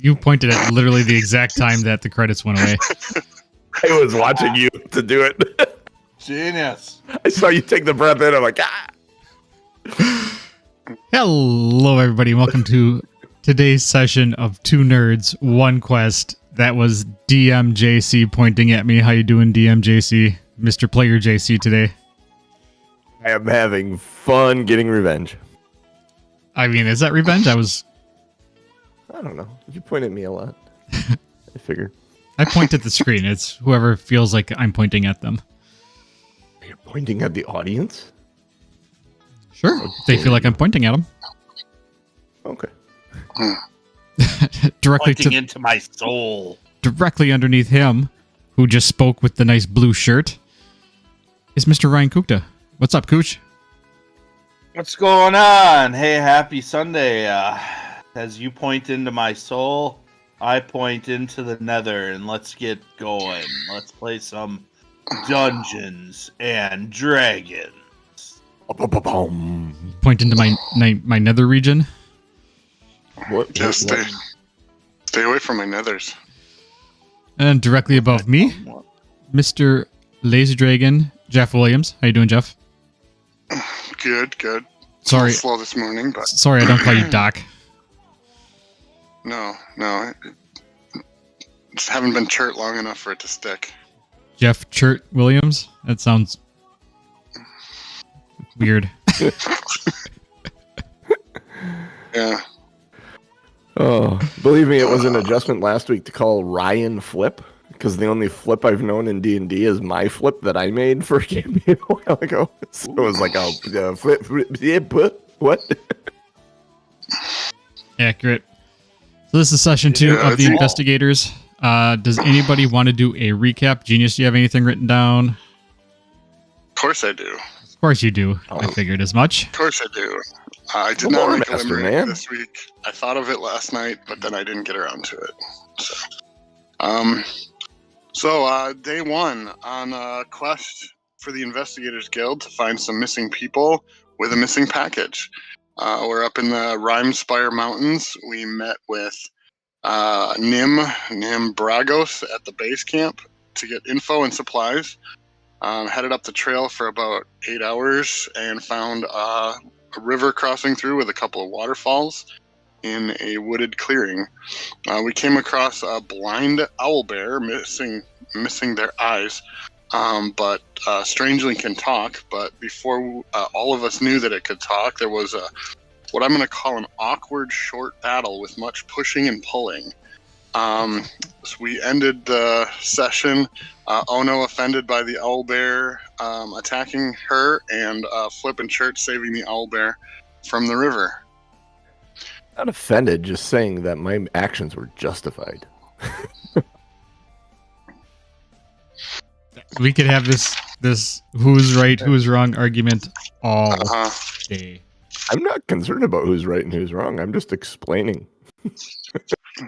You pointed at literally the exact time that the credits went away. I was watching you to do it. Genius. I saw you take the breath in. I'm like, ah. Hello, everybody. Welcome to today's session of Two Nerds, One Quest. That was DMJC pointing at me. How you doing, DMJC? Mr. Player JC today. I am having fun getting revenge. I mean, is that revenge? I don't know. You point at me a lot. I figured. I point at the screen. It's whoever feels like I'm pointing at them. You're pointing at the audience? Sure. They feel like I'm pointing at them. Okay. Directly into my soul. Directly underneath him, who just spoke with the nice blue shirt, is Mr. Ryan Kukta. What's up, Cooch? What's going on? Hey, happy Sunday. As you point into my soul, I point into the nether, and let's get going. Let's play some Dungeons and Dragons. Point into my nether region. What? Just stay away from my nethers. And directly above me, Mr. Lazy Dragon, Jeff Williams. How you doing, Jeff? Good. Sorry. It's a little slow this morning, but Sorry, I don't call you Doc. No. Just haven't been chert long enough for it to stick. Jeff Chert Williams? That sounds weird. Yeah. Oh, believe me, it was an adjustment last week to call Ryan Flip, because the only flip I've known in D&D is my flip that I made for a campaign a while ago. So it was like a flip, what? Accurate. So this is session 2 Yeah, of the Investigators. Does anybody want to do a recap? Genius, do you have anything written down? Of course I do. Of course you do. I figured as much. Of course I do. I did Come not on, make a Master limerick Man. this week. I thought of it last night, but then I didn't get around to it. So, day one on a quest for the Investigators Guild to find some missing people with a missing package. We're up in the Rhymespire Mountains. We met with Nim Bragos at the base camp to get info and supplies. Headed up the trail for about 8 hours and found a river crossing through with a couple of waterfalls in a wooded clearing. We came across a blind owlbear missing their eyes, but strangely can talk. But before all of us knew that it could talk, there was what I'm going to call an awkward short battle with much pushing and pulling. So we ended the session, Ono offended by the owlbear attacking her, and Flip and Church saving the owlbear from the river. Not offended, just saying that my actions were justified. We could have this who's right, who's wrong argument all day. I'm not concerned about who's right and who's wrong. I'm just explaining.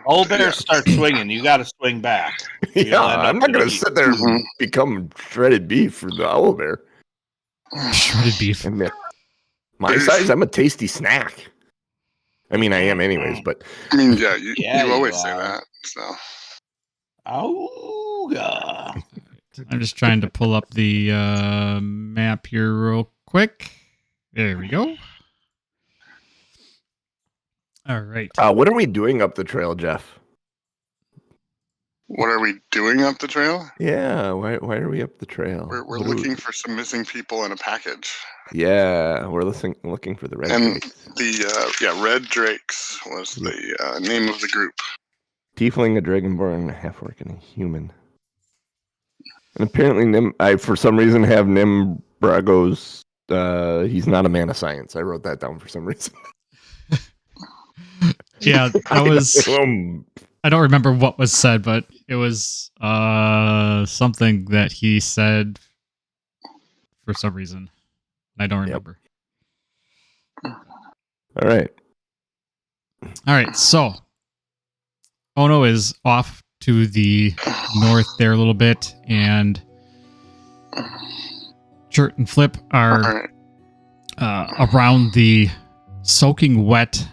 Old bear starts swinging. You got to swing back. Yeah, I'm not going to sit there and become shredded beef for the owlbear. Shredded beef. My size, I'm a tasty snack. I mean, I am anyways, but... I mean, yeah, you always you say are. that, so... Auga. I'm just trying to pull up the map here real quick. There we go. All right. What are we doing up the trail, Jeff? What are we doing up the trail? Yeah, why are we up the trail? We're looking for some missing people in a package. Yeah, we're looking for the red And drakes. the Red Drakes was the name of the group. Tiefling, a dragonborn, a half-orc, and a human. And apparently Nim, I for some reason have Nim Bragos. He's not a man of science. I wrote that down for some reason. Yeah, that was... I don't remember what was said, but it was something that he said for some reason. I don't remember. All right, so Ono is off to the north there a little bit, and Chert and Flip are around the soaking wet,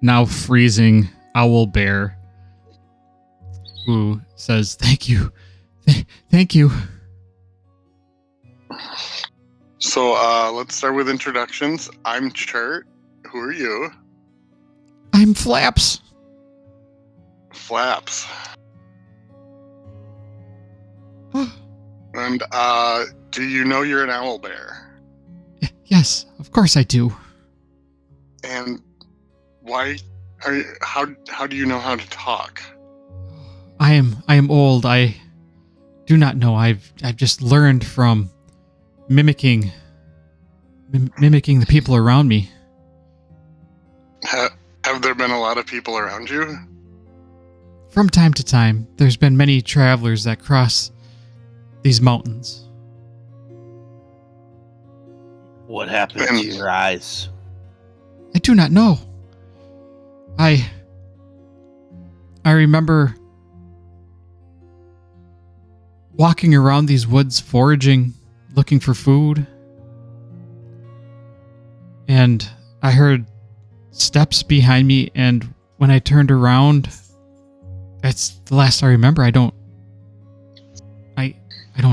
now freezing owl bear who says, "Thank you. Thank you." So let's start with introductions. I'm Chert. Who are you? I'm Flaps. Flaps. And do you know you're an owl bear? Yes, of course I do. And why are you, how do you know how to talk? I am old. I do not know. I've just learned from mimicking the people around me. Have there been a lot of people around you? From time to time, there's been many travelers that cross these mountains. What happened And- to your eyes? I do not know. I remember walking around these woods foraging, looking for food. And I heard steps behind me, and when I turned around, that's the last I remember. I don't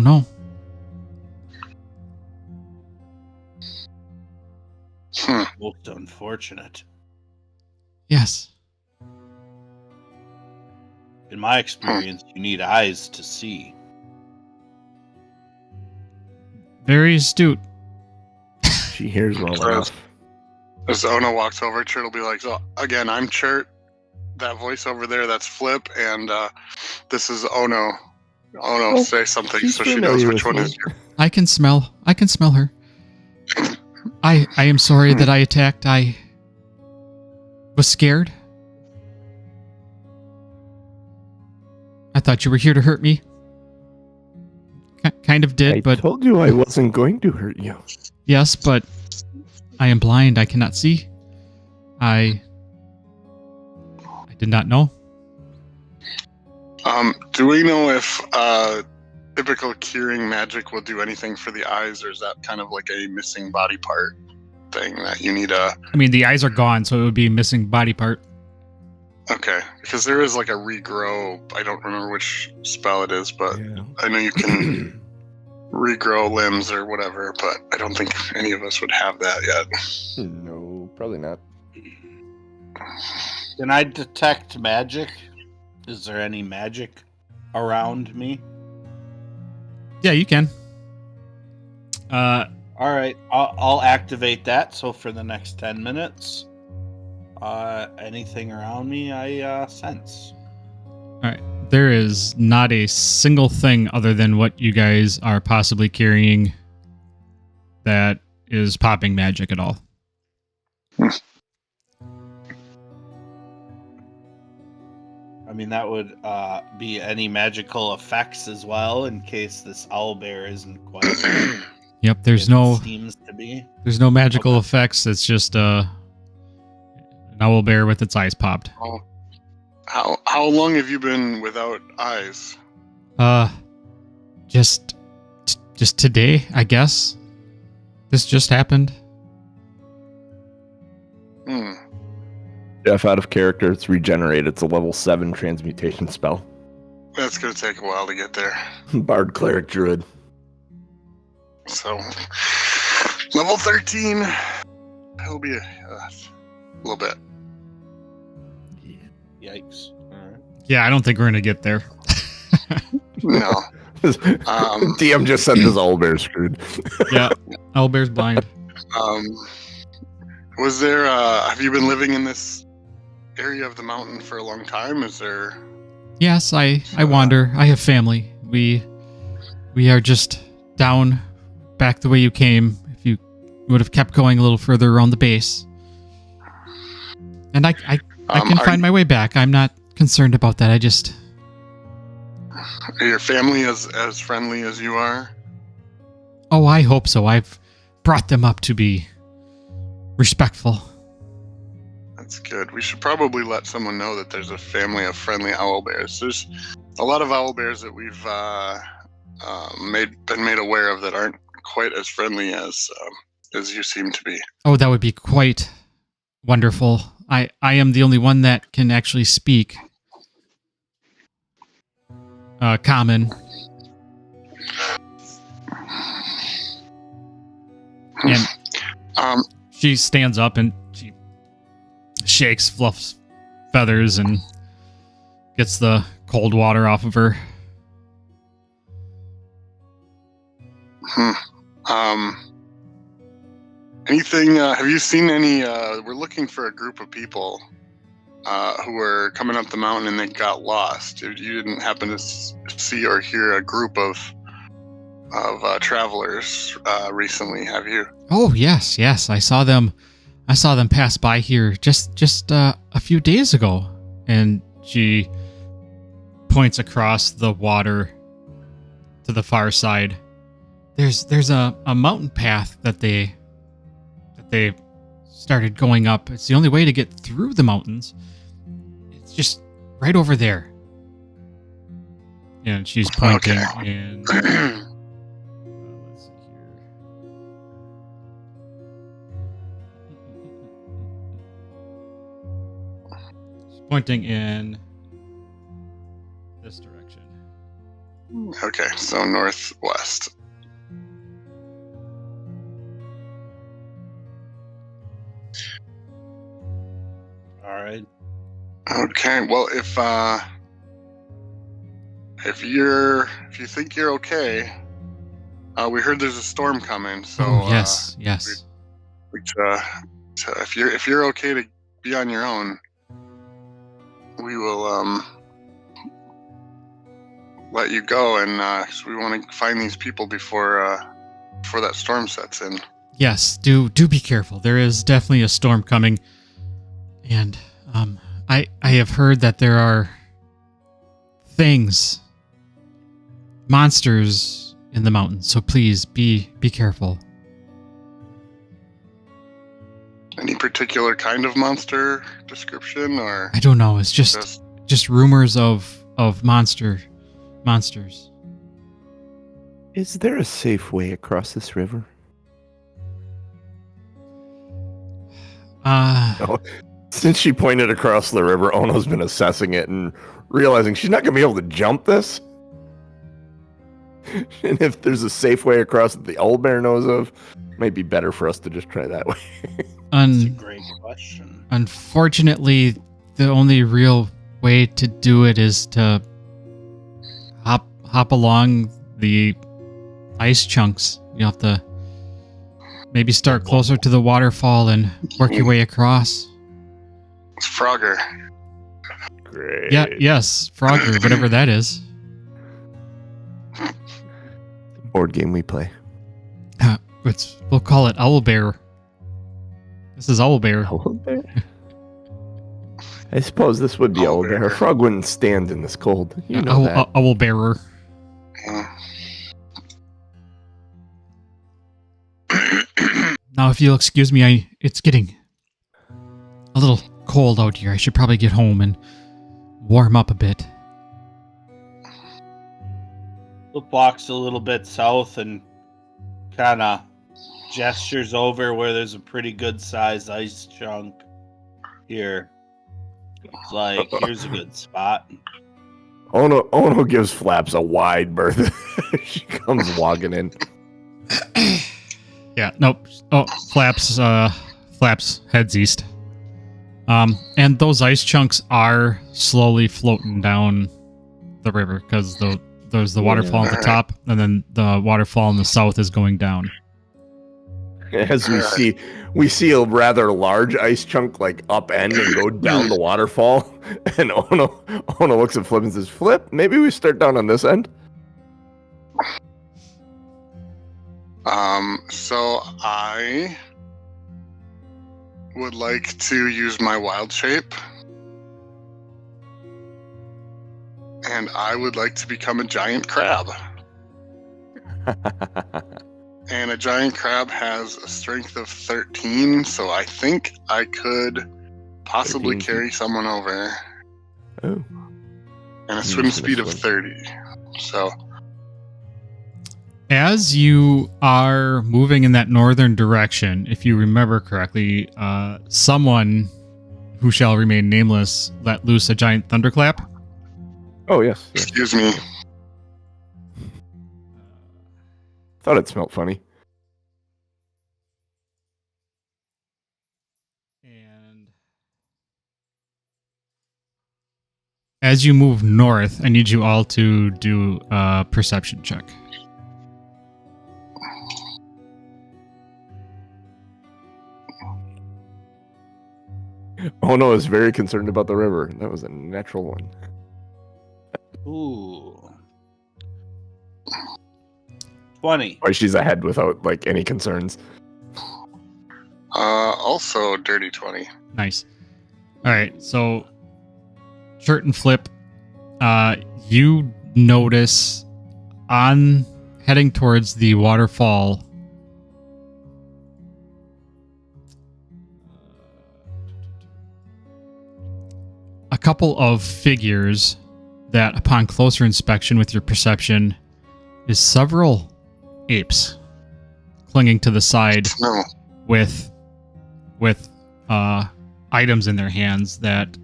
know. Most unfortunate. Yes. In my experience, you need eyes to see. Very astute. She hears well enough. As Ona walks over, Chert will be like, "So again, I'm Chert. That voice over there, that's Flip, and this is Ono. Ono, Oh, say something she's so she knows familiar which with one me. is your." I can smell her. I am sorry that I attacked. I was scared. I thought you were here to hurt me. Kind of did, I but told you I wasn't going to hurt you. yes, but I am blind. I cannot see. I did not know. Do we know if typical curing magic will do anything for the eyes, or is that kind of like a missing body part thing that you need a... I mean, the eyes are gone, so it would be a missing body part. Okay, because there is like a regrow. I don't remember which spell it is, but Yeah. I know you can regrow limbs or whatever, but I don't think any of us would have that yet. No, probably not. Can I detect magic? Is there any magic around me? Yeah, you can. All right, I'll activate that. So for the next 10 minutes, anything around me, I sense. All right. There is not a single thing other than what you guys are possibly carrying that is popping magic at all. I mean, that would be any magical effects as well, in case this owlbear isn't quite. Yep. There's as it no seems to be. there's no magical effects. It's just an owl bear with its eyes popped. Oh. How long have you been without eyes? Just today, I guess. This just happened. Jeff, out of character, it's regenerate. It's a level 7 transmutation spell. That's gonna take a while to get there. Bard, cleric, druid. So, level 13. It'll be a little bit. Yikes! All right. Yeah, I don't think we're gonna get there. No. DM just said this owl bear screwed. Yeah, owl bear's blind. Was there? Have you been living in this area of the mountain for a long time? Is there? Yes, I wander. I have family. We are just down back the way you came. If you would have kept going a little further around the base, and I can find my way back. I'm not concerned about that. Are your family as friendly as you are? Oh, I hope so. I've brought them up to be respectful. That's good. We should probably let someone know that there's a family of friendly owlbears. There's a lot of owlbears that we've been made aware of that aren't quite as friendly as you seem to be. Oh, that would be quite wonderful. I am the only one that can actually speak. common. And she stands up and she shakes Fluff's feathers and gets the cold water off of her. Anything, have you seen any, we're looking for a group of people who were coming up the mountain and they got lost. You didn't happen to see or hear a group of travelers recently, have you? Oh, yes. I saw them pass by here just a few days ago. And she points across the water to the far side. There's a mountain path that they started going up. It's the only way to get through the mountains. It's just right over there. And she's pointing and let's see here. She's pointing in this direction. Okay, so northwest. All right. Okay, well, if you think you're okay, we heard there's a storm coming. So yes. if you're okay to be on your own, we will let you go, and 'cause we want to find these people before that storm sets in. Yes, do be careful. There is definitely a storm coming, and I have heard that there are monsters in the mountains. So please be careful. Any particular kind of monster description, or I don't know. It's just rumors of monsters. Is there a safe way across this river? No. Since she pointed across the river, Ono's been assessing it and realizing she's not going to be able to jump this. And if there's a safe way across that the old bear knows of, it might be better for us to just try that way. That's a great question. Unfortunately, the only real way to do it is to hop along the ice chunks. You have to maybe start closer to the waterfall and work your way across. it's Frogger? Great. Yeah, yes, Frogger, whatever that is. Board game we play. We'll call it Owlbear. This is Owlbear. Owlbear? I suppose this would be Owlbear. A frog wouldn't stand in this cold. You know that. Owlbearer. Now, if you'll excuse me, it's getting a little cold out here. I should probably get home and warm up a bit. Flip walks a little bit south and kind of gestures over where there's a pretty good sized ice chunk here. It's like, here's a good spot. Ono gives Flaps a wide berth. She comes walking in. Yeah, nope. Oh, Flaps heads east. And those ice chunks are slowly floating down the river because there's the waterfall at the top, and then the waterfall in the south is going down. As we see a rather large ice chunk like upend and go down the waterfall, and Ono looks at Flip and says, "Flip, maybe we start down on this end." So I would like to use my wild shape, and I would like to become a giant crab. And a giant crab has a strength of 13, so I think I could possibly 13. carry someone over. Oh. And a swim speed of 30. So As you are moving in that northern direction, if you remember correctly, someone who shall remain nameless let loose a giant thunderclap. Oh yes. excuse me. Thought it smelled funny. And as you move north, I need you all to do a perception check. Ono is very concerned about the river. That was a natural one. Ooh. 20. Why she's ahead without like any concerns. Also dirty 20. Nice. All right, so Shirt and Flip, you notice on heading towards the waterfall a couple of figures that, upon closer inspection with your perception, is several apes clinging to the side No. with items in their hands that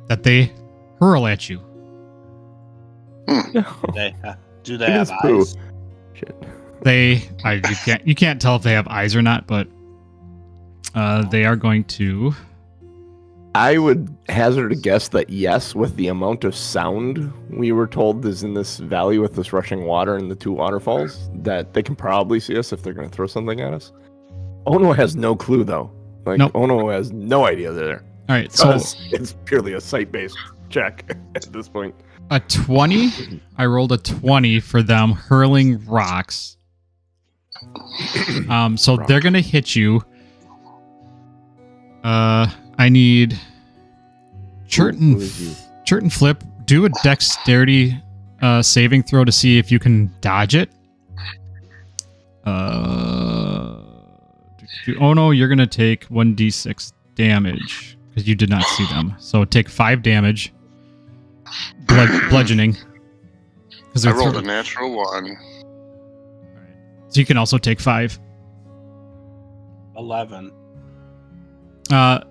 that they hurl at you. Do they It have is poo. eyes? Shit. You can't tell if they have eyes or not, but they are going to. I would hazard a guess that yes, with the amount of sound we were told is in this valley with this rushing water and the two waterfalls, that they can probably see us if they're going to throw something at us. Ono has no clue, though. Like, Nope. Ono has no idea they're there. All right, so It's purely a sight-based check at this point. a 20. I rolled a 20 for them hurling rocks. So they're gonna hit you. I need Chert Who is you? and Flip. Do a dexterity saving throw to see if you can dodge it. Oh no, you're gonna take 1d6 damage because you did not see them. So take 5 damage. Bludgeoning. I rolled a natural 1. So you can also take 5. 11. I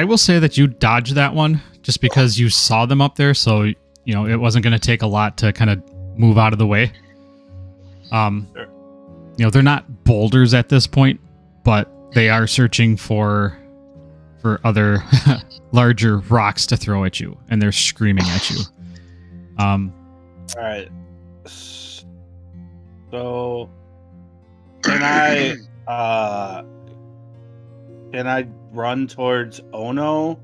will say that you dodged that one just because you saw them up there, so you know it wasn't going to take a lot to kind of move out of the way. Sure. You know, they're not boulders at this point, but they are searching for other larger rocks to throw at you, and they're screaming at you. All right. So, can I run towards Ono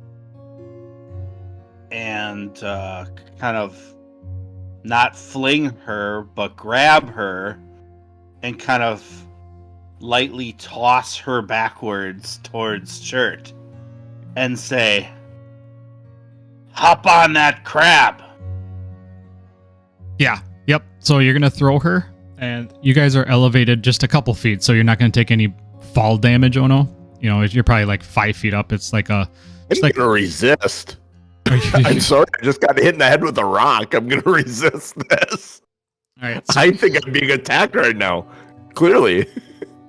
and kind of not fling her, but grab her and kind of lightly toss her backwards towards Shirt and say, "Hop on that crab." Yeah. Yep. So you're going to throw her, and you guys are elevated just a couple feet, so you're not going to take any fall damage, Ono. You know, you're probably like 5 feet up. It's like a... I'm like going to resist. I'm sorry, I just got hit in the head with a rock. I'm going to resist this. All right. So, I think I'm being attacked right now. Clearly.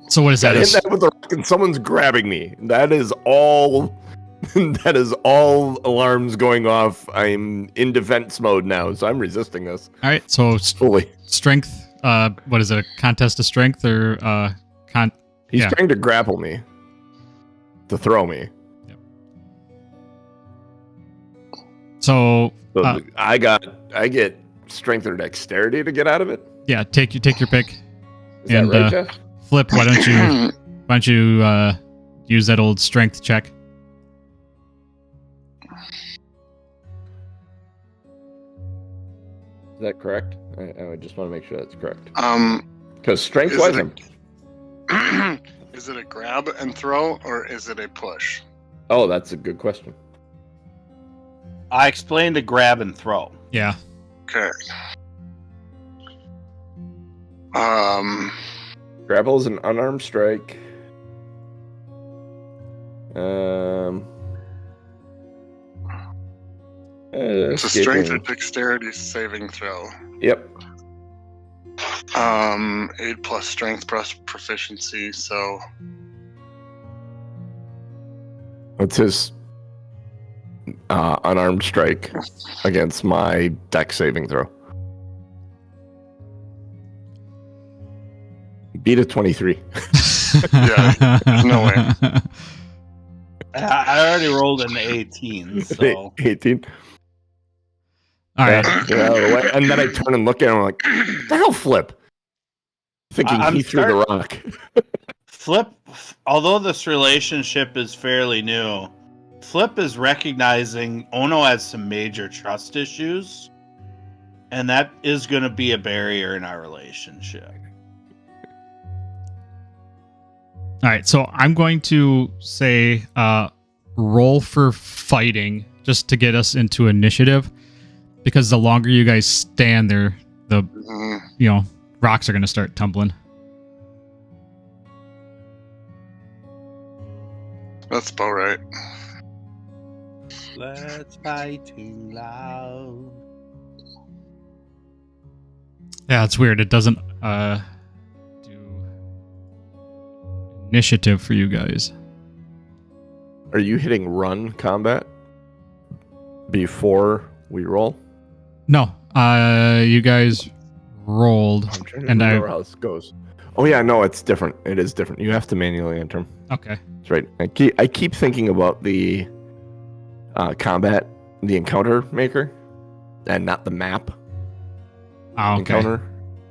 so what is Got that? hit in the head with a rock and someone's grabbing me. That is all... That is all alarms going off. I'm in defense mode now, so I'm resisting this All right. So fully. strength. What is it? A contest of strength or He's yeah. trying to grapple me. To throw me. So So I get strength or dexterity to get out of it. yeah, take your pick. Is And, that right, Jeff? Flip, why don't you use that old strength check? Is that correct? I just want to make sure that's correct. Um, Because strength Is wise, it is it a grab and throw, or is it a push? oh, that's a good question. I explained to grab and throw. Yeah. Okay. Grapple is an unarmed strike. It's a strength or dexterity saving throw. Yep. 8 plus strength plus proficiency, so What's his unarmed strike against my dex saving throw. Beat a 23. Yeah, there's no way. I already rolled an 18, so 18. All right. Get out of the way. And then I turn and look at him like, the hell, Flip? Thinking I'm he threw the rock. Flip, although this relationship is fairly new, Flip is recognizing Ono has some major trust issues, and that is going to be a barrier in our relationship. All right, so I'm going to say roll for fighting just to get us into initiative, because the longer you guys stand there, the rocks are going to start tumbling. That's about right. Let's fight too loud. Yeah, it's weird. It doesn't do initiative for you guys. Are you hitting run combat before we roll? No, you guys rolled, I'm trying to and remember how this goes. Oh yeah, no, it's different. It is different. You have to manually enter them. Okay. That's right. I keep thinking about the combat, the encounter maker, and not the map Oh, okay. encounter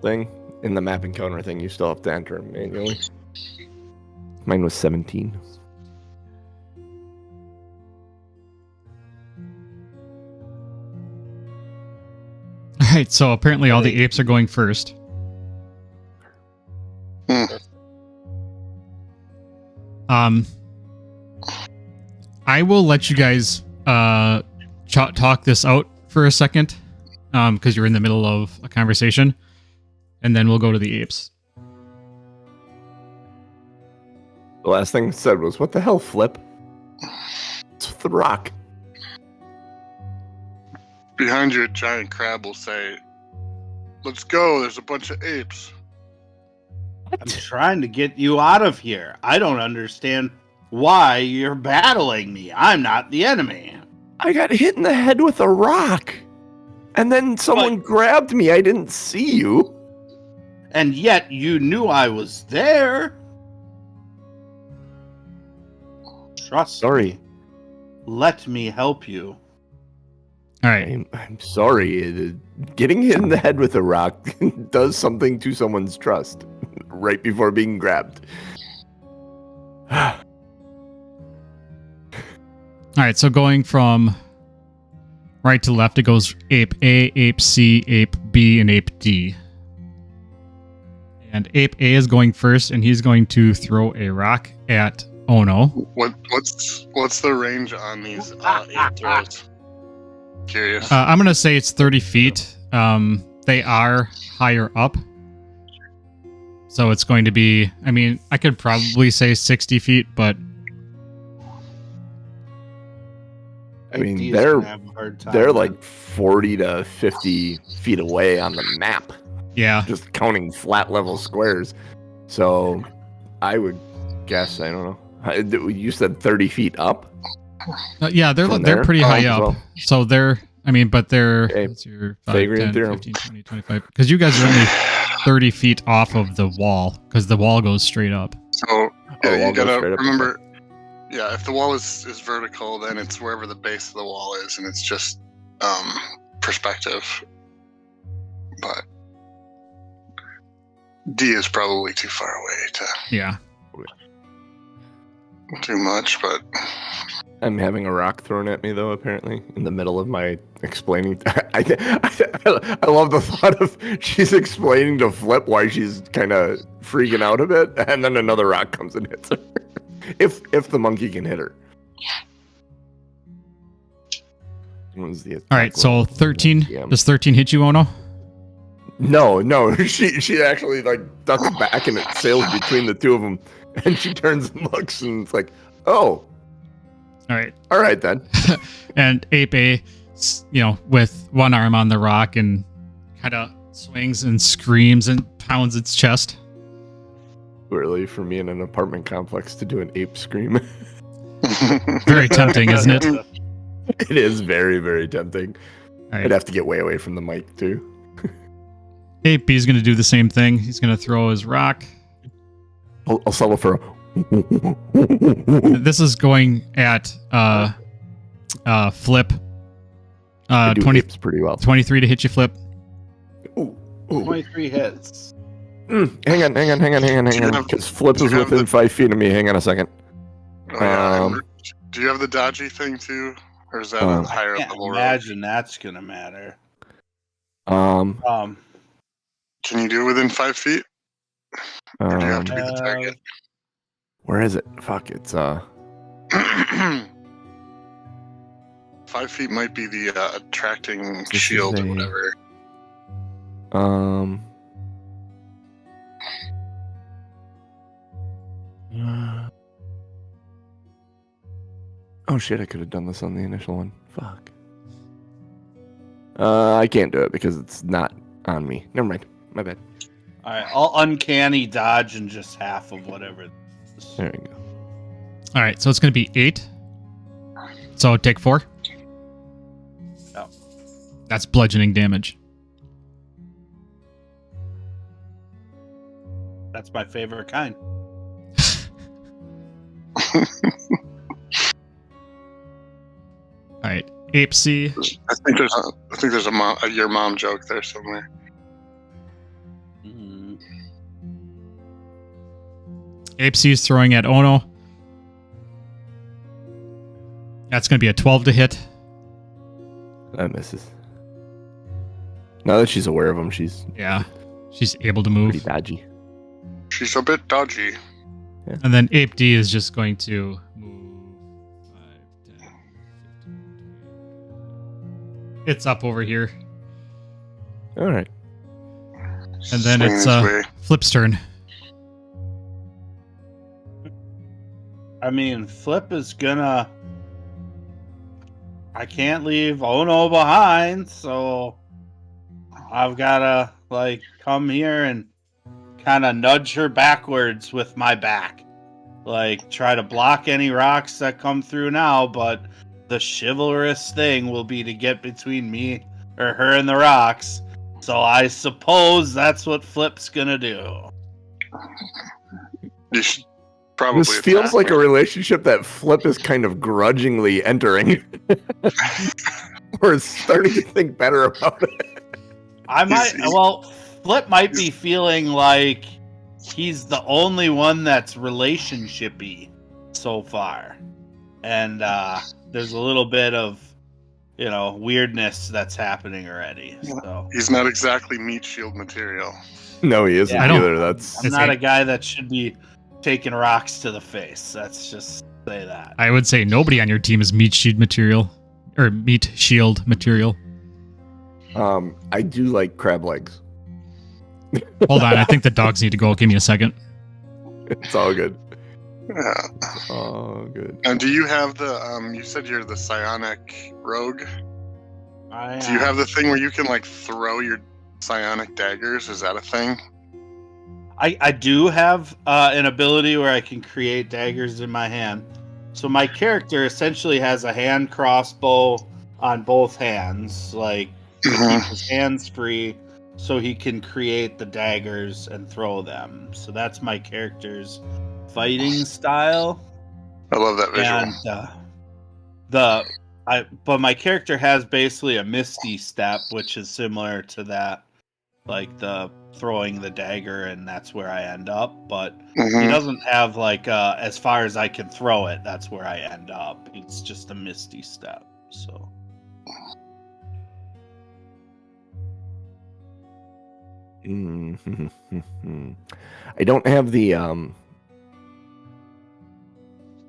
thing. In the map encounter thing, you still have to enter them manually. Mine was 17. All right, so apparently all the apes are going first. I will let you guys talk this out for a second, because you're in the middle of a conversation, and then we'll go to the apes. The last thing it said was, "What the hell, Flip? It's the rock." Behind you, a giant crab will say, "Let's go, there's a bunch of apes." I'm trying to get you out of here. I don't understand why you're battling me. I'm not the enemy. I got hit in the head with a rock, and then someone grabbed me. I didn't see you. And yet you knew I was there. Trust Sorry. me. Let me help you. All right. I'm sorry. Getting hit in the head with a rock does something to someone's trust right before being grabbed. All right, so going from right to left, it goes ape A, ape C, ape B, and ape D. And ape A is going first, and he's going to throw a rock at Ono. What's the range on these ape throws? Curious. I'm going to say it's 30 feet. They are higher up. So it's going to be, I mean, I could probably say 60 feet, but I mean, AD is they're gonna have a hard time. they're like 40 to 50 feet away on the map, yeah. just counting flat level squares. So I would guess, I don't know. You said 30 feet up? Yeah, they're From they're there? pretty high Oh, up. well. So they're, I mean, but they're, Okay. what's your 5, Figuring 10, theorem. 15, 20, 25. Because you guys are only 30 feet off of the wall, because the wall goes straight up. So Oh, yeah, wall you goes gotta straight up, remember, yeah, if the wall is vertical, then it's wherever the base of the wall is, and it's just perspective. But D is probably too far away to Yeah. do much, but I'm having a rock thrown at me, though, apparently, in the middle of my explaining. I love the thought of she's explaining to Flip why she's kind of freaking out a bit, and then another rock comes and hits her. If the monkey can hit her. All All right, so 13. Does 13 hit you, Ono? No. She actually like ducks back and it sails between the two of them, and she turns and looks, and it's like, oh, All right. then. And ape A, with one arm on the rock and kind of swings and screams and pounds its chest. Really, for me in an apartment complex to do an ape scream. Very tempting, isn't it? It is very, very tempting. All I'd right. have to get way away from the mic too. Ape B's going to do the same thing. He's going to throw his rock. I'll settle for This is going at Flip. I do 20, apes pretty well. 23 to hit you, Flip. Ooh, ooh. 23 hits. Hang on. Because Flip is within 5 feet of me. Hang on a second. Oh, yeah. Do you have the dodgy thing too, or is that a higher Can't level? imagine that's gonna matter. Um, Can you do it within 5 feet? Or do you have to be the target? where is it? Fuck, it's 5 feet might be the attracting This shield is or a- whatever. Oh shit, I could have done this on the initial one. Fuck. I can't do it because it's not on me. Never mind. My bad. All right, I'll uncanny dodge and just half of whatever. There we go. All right, so it's going to be 8. So take 4. Yep. That's bludgeoning damage. That's my favorite kind. All right, Ape C. I think there's a your mom joke there somewhere. Mm. Ape C is throwing at Ono. That's going to be a 12 to hit. That misses. Now that she's aware of him, she's Yeah, she's able to move. pretty dodgy. She's a bit dodgy. And then Ape D is just going to move 5, 10, 15, 20. It's up over here. All right. And then Swing it's his way. Flip's turn. I mean, Flip is gonna. I can't leave Ono behind, so I've gotta come here and kind of nudge her backwards with my back. Try to block any rocks that come through now, but the chivalrous thing will be to get between me or her and the rocks. So I suppose that's what Flip's gonna do. You should probably. This feels attack like a her. relationship that Flip is kind of grudgingly entering. Or is starting to think better about it. Flip might be feeling like he's the only one that's relationshipy so far. And there's a little bit of, weirdness that's happening already. So He's not exactly meat shield material. No, he isn't Yeah, I don't- either. That's I'm It's not a- a guy that should be taking rocks to the face. Let's just say that. I would say nobody on your team is meat shield material. Or meat shield material. I do like crab legs. Hold on, I think the dogs need to go. Give me a second. It's all good. Yeah. It's all good. And do you have the? You said you're the psionic rogue. Do you have the thing where you can throw your psionic daggers? Is that a thing? I do have an ability where I can create daggers in my hand. So my character essentially has a hand crossbow on both hands, to keep his hands free, so he can create the daggers and throw them. So that's my character's fighting style. I love that visual. And but my character has basically a misty step, which is similar to that, the throwing the dagger, and that's where I end up. But he Mhm. doesn't have as far as I can throw it, that's where I end up. It's just a misty step. So I don't have the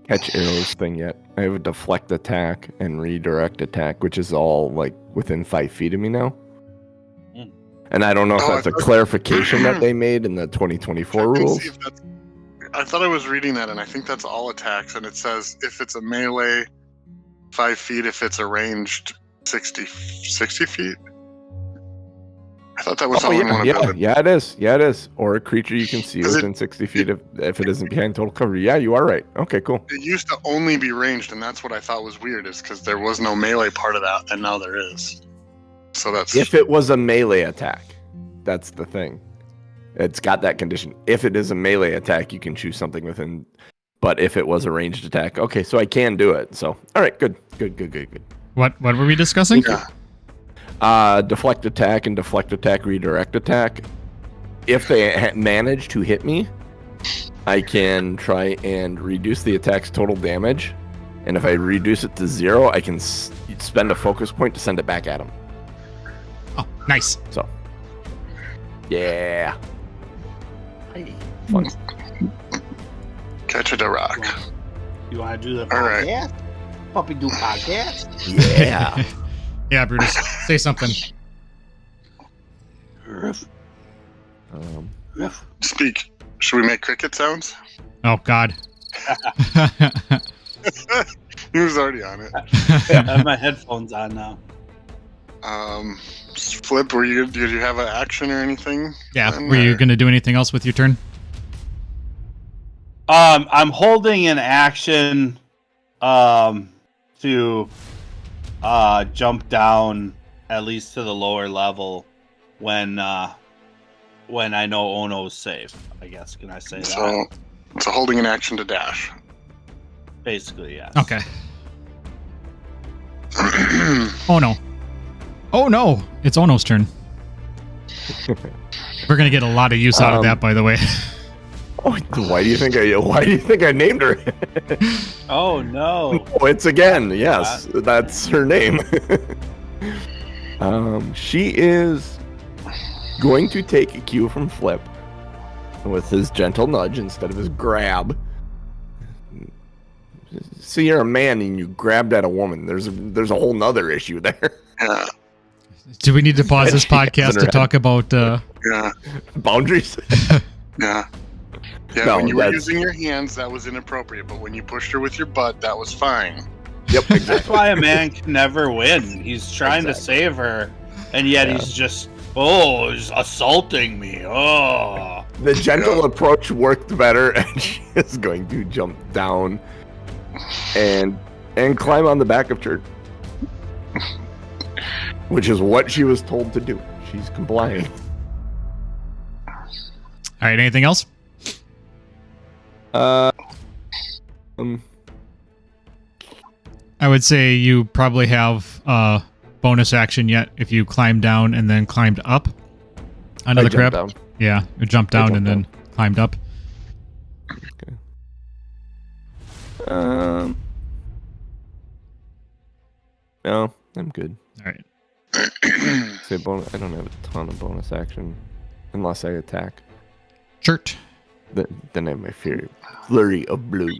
catch arrows thing yet. I have a deflect attack and redirect attack, which is all within 5 feet of me now. Mm. And I don't know if Oh, I that's a thought- clarification that they made in the 2024 rules. I thought I was reading that, and I think that's all attacks. And it says if it's a melee, 5 feet. If it's a ranged, 60 feet. I thought that was Oh, all in one yeah, ability. yeah, it is. Yeah, it is. Or a creature you can see Is it- within 60 feet if it isn't behind total cover. Yeah, you are right. Okay, cool. It used to only be ranged, and that's what I thought was weird, is because there was no melee part of that, and now there is. So that's If it was a melee attack, that's the thing. It's got that condition. If it is a melee attack, you can choose something within. But if it was a ranged attack, okay, so I can do it. So, all right, good. What were we discussing? yeah. Deflect attack and deflect attack, redirect attack. If they manage to hit me, I can try and reduce the attack's total damage. And if I reduce it to 0, I can spend a focus point to send it back at him. Oh, nice. So, yeah. Fun. Catch it a rock. You want to do the All right. podcast? Puppy do podcast? Yeah. Yeah, Brutus, say something. Ruff, ruff. Speak. Should we make cricket sounds? Oh God. He was already on it. I have my headphones on now. Flip, did you have an action or anything? Yeah. then, Were you or- gonna do anything else with your turn? I'm holding an action to jump down at least to the lower level when I know Ono's safe. I guess can I say that? So holding an action to dash. Basically, yes. Okay. Oh no. Oh no. It's Ono's turn. We're gonna get a lot of use out of that, by the way. Oh, why do you think I named her? Oh no. Oh, it's again. Yes, that's her name. She is going to take a cue from Flip with his gentle nudge instead of his grab. So you're a man and you grabbed at a woman. There's a whole nother issue there. Yeah. Do we need to pause this She has in podcast her to head. talk about? Yeah. Boundaries. Yeah. Yeah, No, when you were that's- using your hands, that was inappropriate. But when you pushed her with your butt, that was fine. Yep, That's exactly. why a man can never win. He's trying to Exactly. save her, and yet Yeah. he's just he's assaulting me. Oh. The gentle approach worked better, and she is going to jump down and climb on the back of Chert, which is what she was told to do. She's complying. All right. Anything else? I would say you probably have a bonus action yet if you climb down and then climbed up onto I the crab. jumped down. Yeah, you jumped down jumped and then climbed up. No, I'm good. All right. Say bonus. I don't have a ton of bonus action unless I attack. Chert. Then I have my flurry of blows.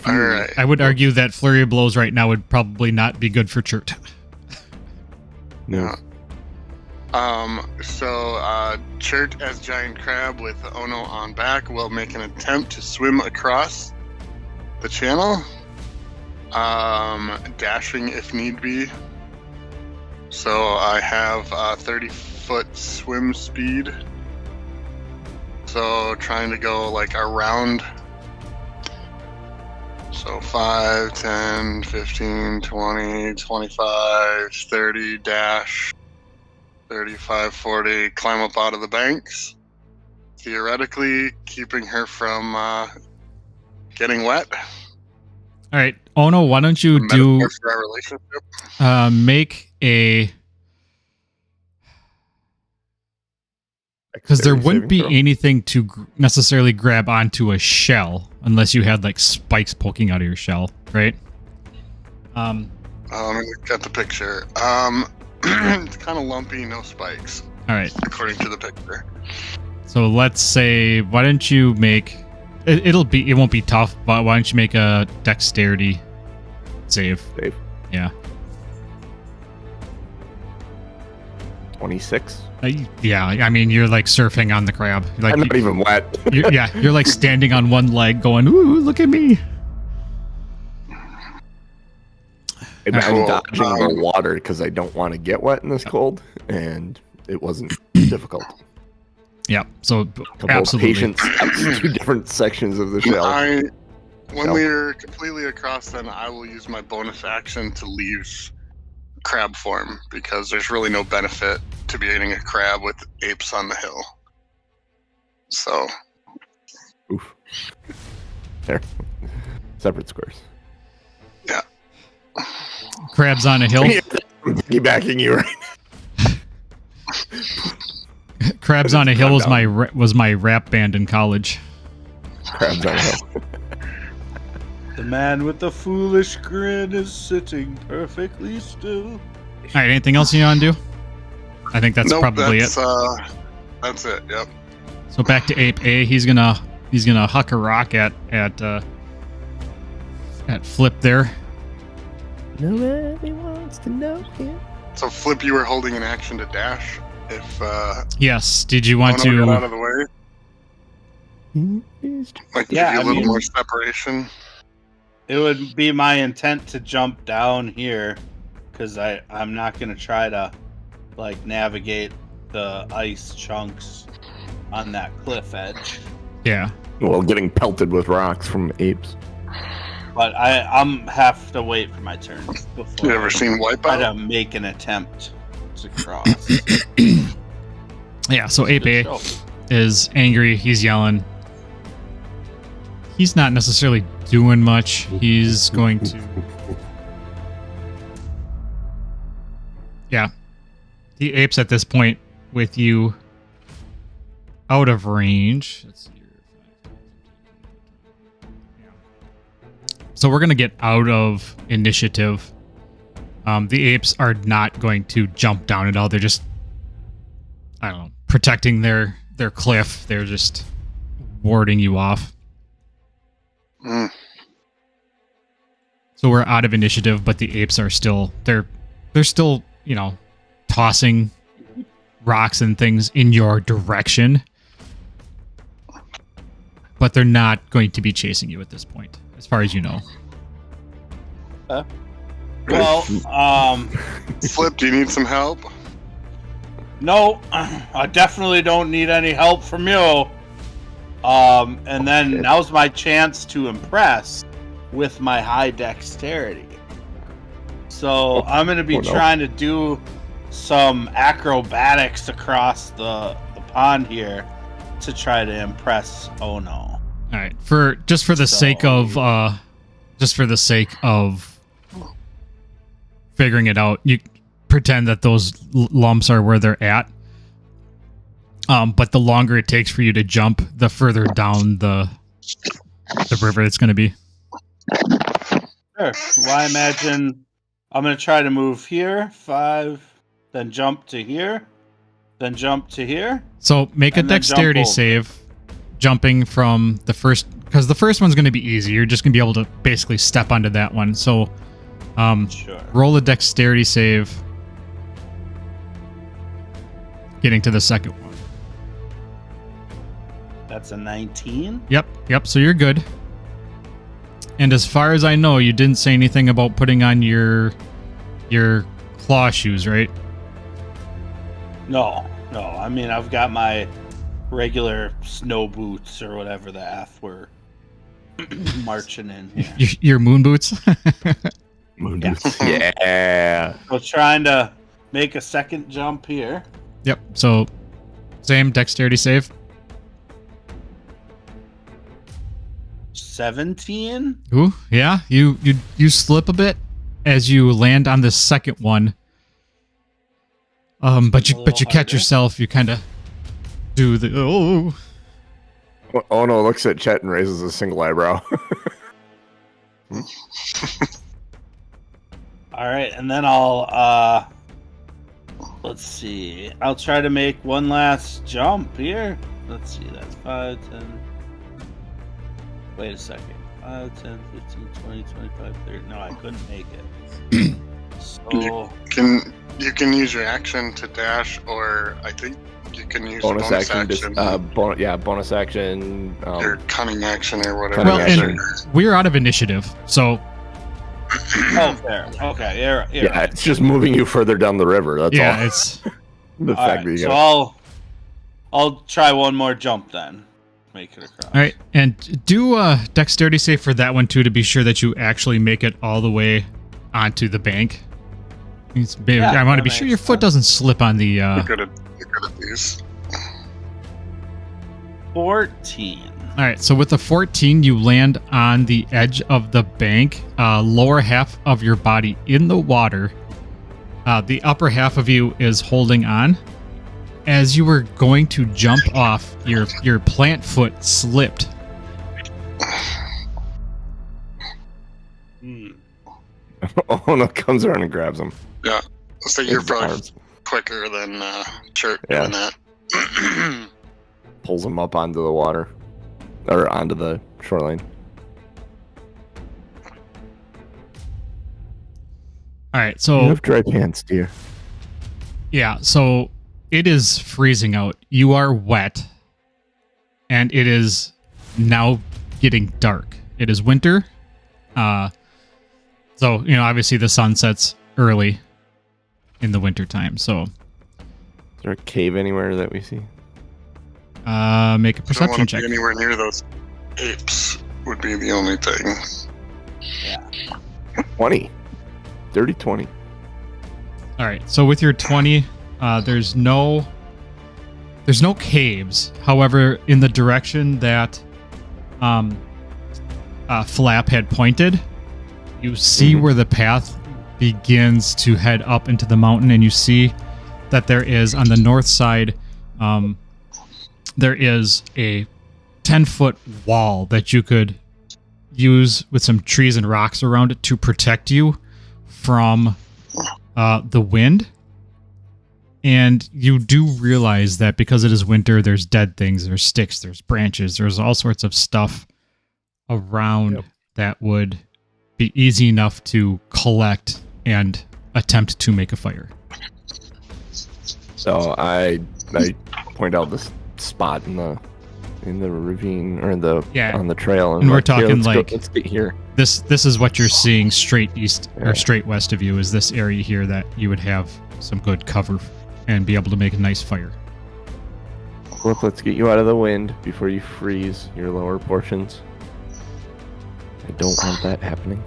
All right. I would argue that flurry of blows right now would probably not be good for Chert. No. So Chert as giant crab with Ono on back will make an attempt to swim across the channel. Dashing if need be. So I have 30-foot swim speed. So trying to go like around. So 5, 10, 15, 20, 25, 30, dash, 35, 40, climb up out of the banks. Theoretically, keeping her from getting wet. All right. Ono, why don't you do Metaphor for our relationship. make a... Because there wouldn't be anything to necessarily grab onto a shell unless you had like spikes poking out of your shell, right? Let me look at the picture. It's kind of lumpy, no spikes, All right. according to the picture. So let's say, why don't you make... It won't be tough, but why don't you make a dexterity save? Save. Yeah. 26. Yeah, I mean, you're like surfing on the crab. Like, I'm not even wet. you're like standing on one leg going, ooh, look at me. I'm Cool. dodging the water because I don't want to get wet in this cold, and it wasn't difficult. Yeah. So Couple absolutely. of patient steps, 2 different sections of the shell. When we're completely across, then I will use my bonus action to leave crab form, because there's really no benefit to be eating a crab with apes on the hill. So, Oof. There. Separate squares. yeah. Crabs on a hill. I'm piggybacking you right Crabs on a hill was my rap band in college. now. Crabs on a hill. The man with the foolish grin is sitting perfectly still. All right. Anything else you want to do? I think that's probably it. That's it. Yep. So back to Ape A. He's gonna huck a rock at Flip there. Nobody wants to know him. So, Flip, you were holding an action to dash. If Yes. Did you want Ono got out to? of the way, like Yeah, give you a I little mean- more separation. It would be my intent to jump down here, because I'm not going to try to like navigate the ice chunks on that cliff edge. Yeah. Well, getting pelted with rocks from apes. But I'm have to wait for my turn before You ever seen try to Wipeout? make an attempt to cross. Yeah. So Ape A Good show. is angry. He's yelling. He's not necessarily doing much. He's going to. Yeah. The apes at this point with you out of range. Let's see here. So we're going to get out of initiative. The apes are not going to jump down at all. They're just, I don't know, protecting their cliff. They're just warding you off. Mm. So we're out of initiative, but the apes are still they're still, tossing rocks and things in your direction. But they're not going to be chasing you at this point, as far as you know. Well, Flip, do you need some help? no, I definitely don't need any help from you. And then now's my chance to impress with my high dexterity. So I'm going to be trying to do some acrobatics across the pond here to try to impress Ono. All right, for the sake of figuring it out, you pretend that those lumps are where they're at. But the longer it takes for you to jump, the further down the river it's going to be. Sure. Well, I imagine I'm going to try to move here, 5, then jump to here, then jump to here. So make a And then jump dexterity over. save, jumping from the first, because the first one's going to be easy. You're just going to be able to basically step onto that one. So Sure. roll a dexterity save, getting to the second one. That's a 19. Yep. So you're good. And as far as I know, you didn't say anything about putting on your claw shoes, right? No. I mean, I've got my regular snow boots or whatever the F we're marching in here. Your moon boots. Yeah. So trying to make a second jump here. Yep. So same dexterity save. 17. Ooh, yeah. You slip a bit as you land on the second one. But you catch harder. yourself. You kind of do the Ono looks at Chet and raises a single eyebrow. All right, and then I'll let's see. I'll try to make one last jump here. Let's see. That's 5, 10. Wait a second. 5, 10, 15, 20, 25, 30. No, I couldn't make it. So You can use your action to dash, or I think you can use bonus bonus action. Bonus action. Your cunning action or whatever. Cunning well, action. and we're out of initiative, so oh, fair. Okay, yeah. Yeah, it's just moving you further down the river. That's yeah, all. it's The All fact right, that you so got I'll try one more jump then. Make it across. All right, and do a dexterity save for that one too to be sure that you actually make it all the way onto the bank. Yeah, I want to that be sure makes your foot doesn't slip on the. You're good at these. 14. All right, so with the 14, you land on the edge of the bank, lower half of your body in the water. The upper half of you is holding on. As you were going to jump off, your plant foot slipped. Oh no, comes around and grabs him. Yeah. Looks like you're His probably arms. quicker than Chert Yeah. doing that. Pulls him up onto the water. Or onto the shoreline. All right, You so have dry pants, dear. yeah, so it is freezing out. You are wet, and it is now getting dark. It is winter. So, obviously the sun sets early in the winter time. So, Is there a cave anywhere that we see? make a I don't perception want to check. be anywhere near those apes. Would be the only thing. 20. Dirty 20. All right. So with your 20, there's no caves. However, in the direction that Flap had pointed, you see where the path begins to head up into the mountain, and you see that there is on the north side, there is a 10-foot wall that you could use with some trees and rocks around it to protect you from the wind. And you do realize that because it is winter, there's dead things, there's sticks, there's branches, there's all sorts of stuff around that would be easy enough to collect and attempt to make a fire. So I point out this spot in the ravine or on the trail, And we're like, talking let's go- like- let's get here. This is what you're seeing straight east Yeah. or straight west of you is this area here that you would have some good cover and be able to make a nice fire. Look, let's get you out of the wind before you freeze your lower portions. I don't want that happening.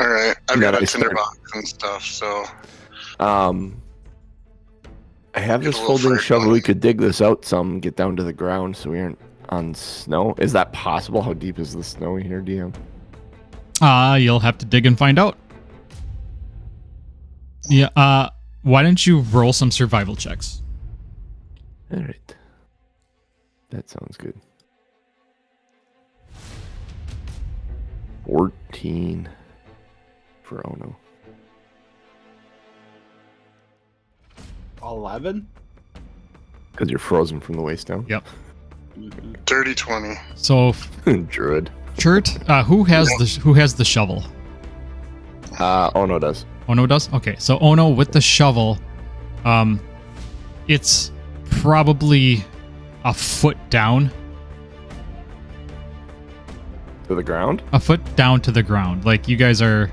All right, I've Yeah, got a I started. tinderbox and stuff, so I have Get this a little folding fire shovel. going. We could dig this out some, get down to the ground so we aren't on snow. Is that possible? How deep is the snow here, DM? You'll have to dig and find out. Yeah, why don't you roll some survival checks? All right. That sounds good. 14 for Ono. 11? Because you're frozen from the waist down. Yep. dirty 20. So, Druid. Chert, who has the shovel? Ono does. Ono does? Okay, so Ono with the shovel, it's probably a foot down. To the ground? A foot down to the ground. Like, you guys are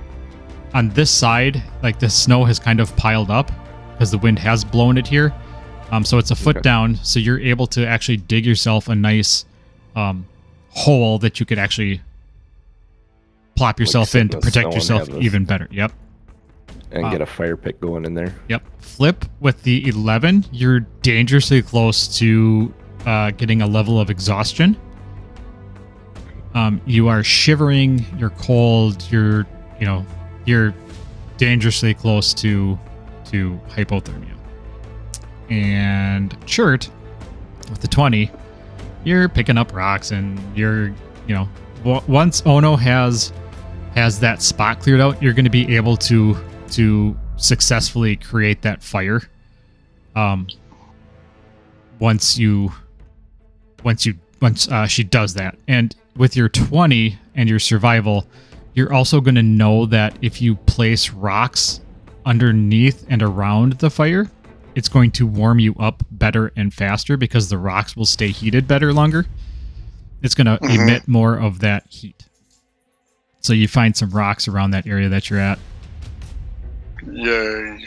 on this side, like the snow has kind of piled up because the wind has blown it here. So it's a foot Okay. down, so you're able to actually dig yourself a nice hole that you could actually plop yourself sit in in to the protect snow and yourself have this. even better. Yep. And get a fire pit going in there. Yep. Flip with the 11, you're dangerously close to getting a level of exhaustion. You are shivering, you're cold, you're dangerously close to hypothermia. And Chert with the 20, you're picking up rocks and you're, once Ono has that spot cleared out, you're going to be able to successfully create that fire. Once she does that. And with your 20 and your survival, you're also going to know that if you place rocks underneath and around the fire, it's going to warm you up better and faster because the rocks will stay heated better longer. It's going to emit more of that heat. So you find some rocks around that area that you're at. Yay.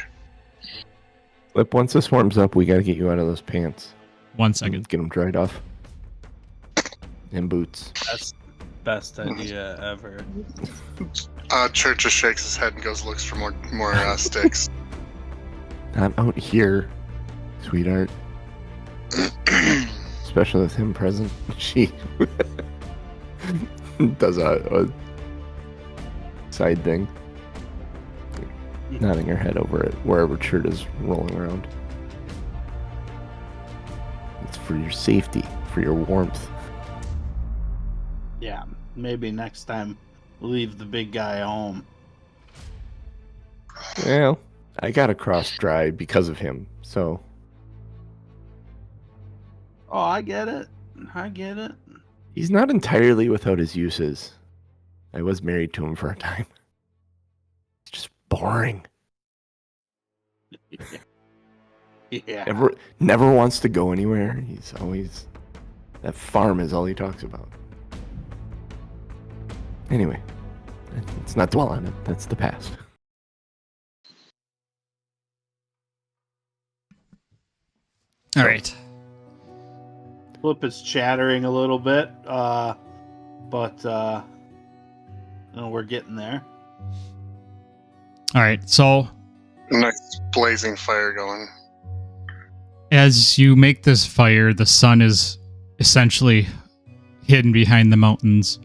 Flip, once this warms up, we got to get you out of those pants. 1 second. Get them dried off. And boots. That's best idea ever. Church just shakes his head and goes looks for more sticks. Not out here, sweetheart. Especially with him present. She does a side thing. Nodding her head over it, wherever Chert is rolling around. It's for your safety, for your warmth. Yeah, maybe next time leave the big guy home. Well, I got across dry because of him, so... Oh, I get it. I get it. He's not entirely without his uses. I was married to him for a time. It's just boring. Yeah. Never wants to go anywhere. He's always... That farm is all he talks about. Anyway, let's not dwell on it. That's the past. All right. Flip is chattering a little bit, but we're getting there. All right. So Nice blazing fire going. as you make this fire, the sun is essentially hidden behind the mountains.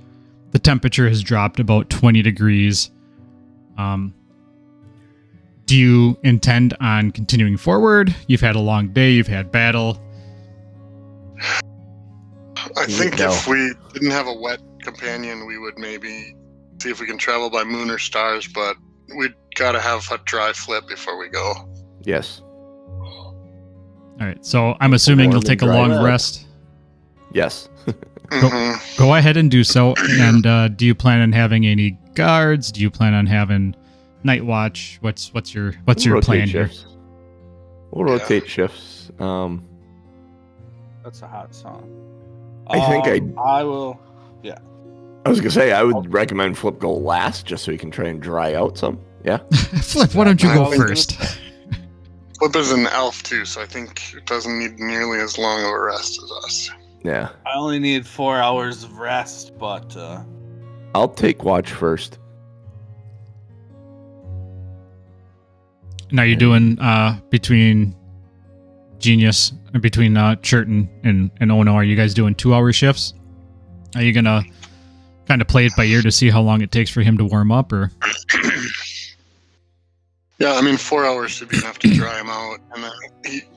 The temperature has dropped about 20 degrees. Do you intend on continuing forward? You've had a long day. You've had battle. I think No. if we didn't have a wet companion, we would maybe see if we can travel by moon or stars, but we'd gotta have a dry flip before we go. Yes. All right. So I'm assuming Warm you'll and take a dry long up. rest. Yes. Mhm. Go ahead and do so. And do you plan on having any guards? Do you plan on having night watch? What's your We'll plan rotate here? shifts. We'll rotate shifts. That's a hot song. I think I will. I was gonna say I would recommend Flip go last, just so he can try and dry out some. Yeah. Flip, why don't you go I- first? Flip is an elf too, so I think it doesn't need nearly as long of a rest as us. Yeah. I only need 4 hours of rest, but I'll take watch first. Now you're doing between Genius or between Chert and Ono. Are you guys doing 2-hour shifts? Are you gonna kind of play it by ear to see how long it takes for him to warm up, or? Yeah, I mean 4 hours should be enough to dry him out, and then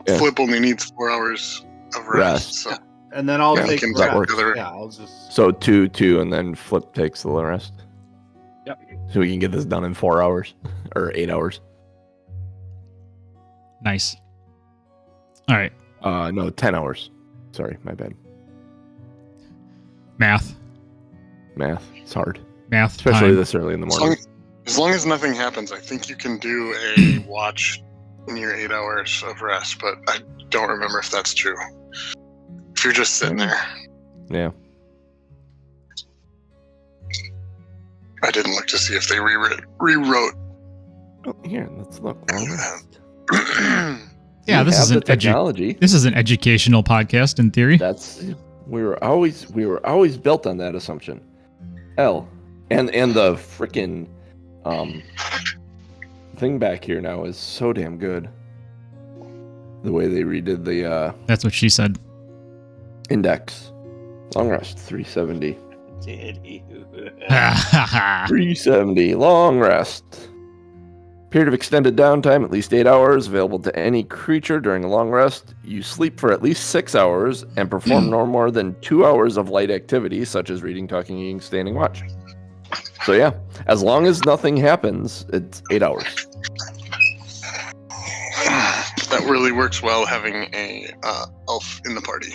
Yeah. Flip only needs 4 hours of rest. Rest. So and then I'll Yeah, take can rest. that work. Yeah, I'll just. So 2, and then Flip takes the rest. Yep. So we can get this done in 4 hours or 8 hours. Nice. All right. No, 10 hours. Sorry, my bad. Math. It's hard, Math. especially time. this early in the as morning. long as nothing happens, I think you can do a watch in your 8 hours of rest, but I don't remember if that's true. If you're just sitting there. Yeah. I didn't look to see if they rewrote. Oh, here, let's look. Long rest. Yeah, You this have is the an technology. This is an educational podcast in theory. We were always built on that assumption. And the freaking thing back here now is so damn good. The way they redid the That's what she said. index. Long rest 370. Did you? 370 long rest. Period of extended downtime, at least 8 hours, available to any creature during a long rest. You sleep for at least 6 hours and perform no more than 2 hours of light activity, such as reading, talking, eating, standing watch. So yeah, as long as nothing happens, it's 8 hours. That really works well having a elf in the party.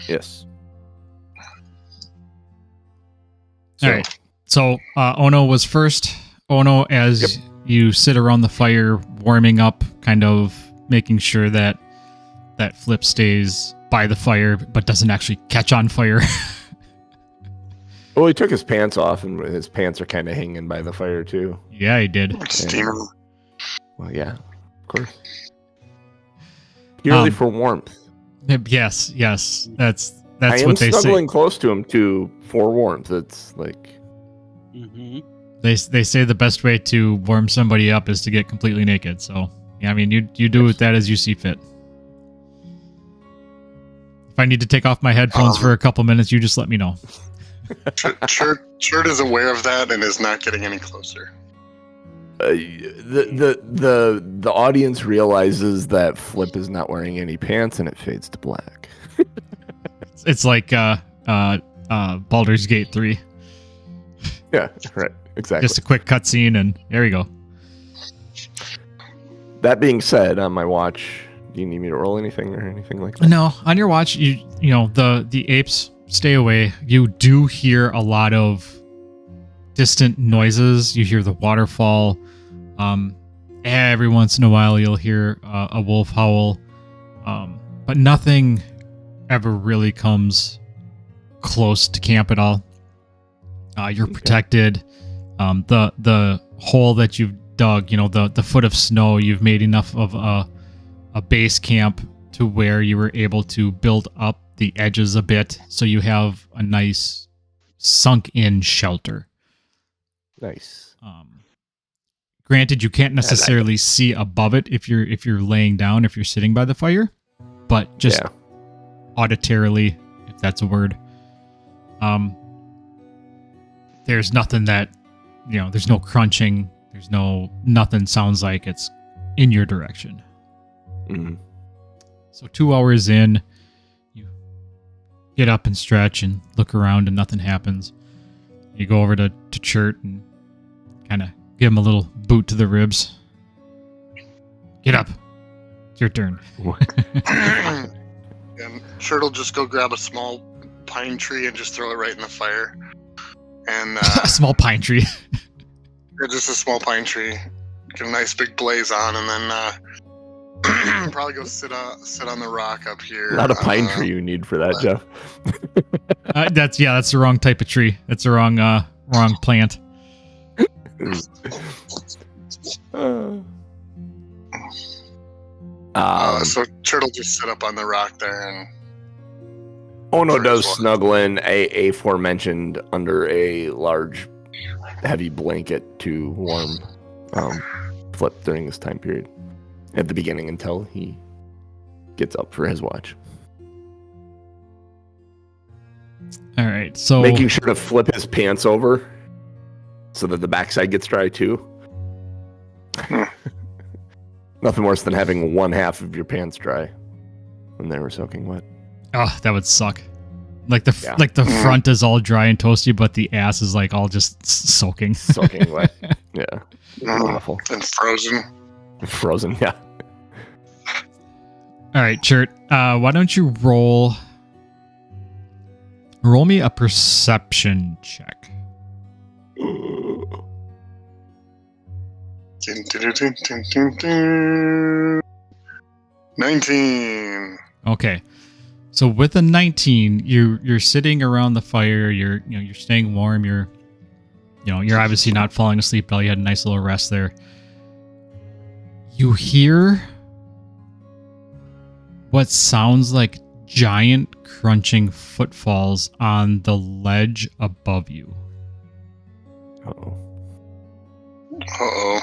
Yes. All right. So Ono was first. Ono, as you sit around the fire, warming up, kind of making sure that Flip stays by the fire, but doesn't actually catch on fire. Well, he took his pants off, and his pants are kind of hanging by the fire too. Yeah, he did. Steamer. Well, yeah, of course. Purely for warmth. Yes. That's I am what they snuggling say. close to him too for warmth. It's like They say the best way to warm somebody up is to get completely naked. So yeah, I mean, you do with that as you see fit. If I need to take off my headphones for a couple minutes, you just let me know. Chert is aware of that and is not getting any closer. the audience realizes that Flip is not wearing any pants, and it fades to black. It's like Baldur's Gate 3. Yeah, right. Exactly. Just a quick cutscene, and there you go. That being said, on my watch, do you need me to roll anything or anything like that? No, on your watch, you know the apes stay away. You do hear a lot of distant noises. You hear the waterfall. Every once in a while, you'll hear a wolf howl, but nothing ever really comes close to camp at all. You're protected. The hole that you've dug, the foot of snow, you've made enough of a base camp to where you were able to build up the edges a bit, so you have a nice sunk-in shelter. Nice. Granted, you can't necessarily see above it if you're laying down, if you're sitting by the fire, but just auditorily, if that's a word, there's nothing that, there's no crunching, there's nothing sounds like it's in your direction. Mm-hmm. So 2 hours in, you get up and stretch and look around and nothing happens. You go over to Chert and kind of give him a little boot to the ribs. Get up. It's your turn. And Chert will just go grab a small pine tree and just throw it right in the fire. And A small pine tree. just a small pine tree. Get a nice big blaze on, and then probably go sit on the rock up here. Not a pine tree you need for that, Jeff. That's the wrong type of tree. That's the wrong plant. So Chert will just sit up on the rock there, and Ono does snuggle in a aforementioned under a large, heavy blanket to warm Flip during this time period at the beginning until he gets up for his watch. All right, so Making sure to flip his pants over so that the backside gets dry too. Nothing worse than having one half of your pants dry when they were soaking wet. oh, that would suck. Like the front is all dry and toasty, but the ass is like all just soaking. Soaking wet. Yeah. Awful. And frozen. Frozen, yeah. All right, Chert. Why don't you roll me a perception check? Dun, dun, dun, dun, dun, dun. 19. Okay. So with a 19, you're sitting around the fire, you're staying warm, you're obviously not falling asleep while you had a nice little rest there. You hear what sounds like giant crunching footfalls on the ledge above you. Uh-oh. Uh-oh.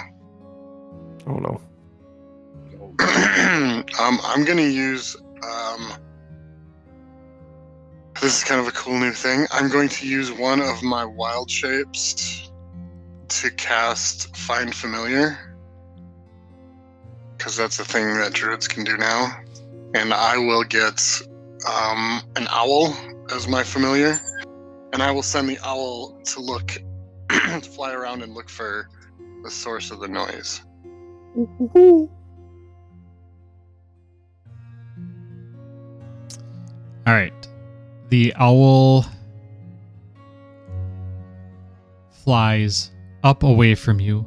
Oh no. I'm gonna use this is kind of a cool new thing. I'm going to use one of my wild shapes to cast Find Familiar, because that's a thing that druids can do now. And I will get an owl as my familiar, and I will send the owl to look, to fly around and look for the source of the noise. All right. The owl flies up away from you.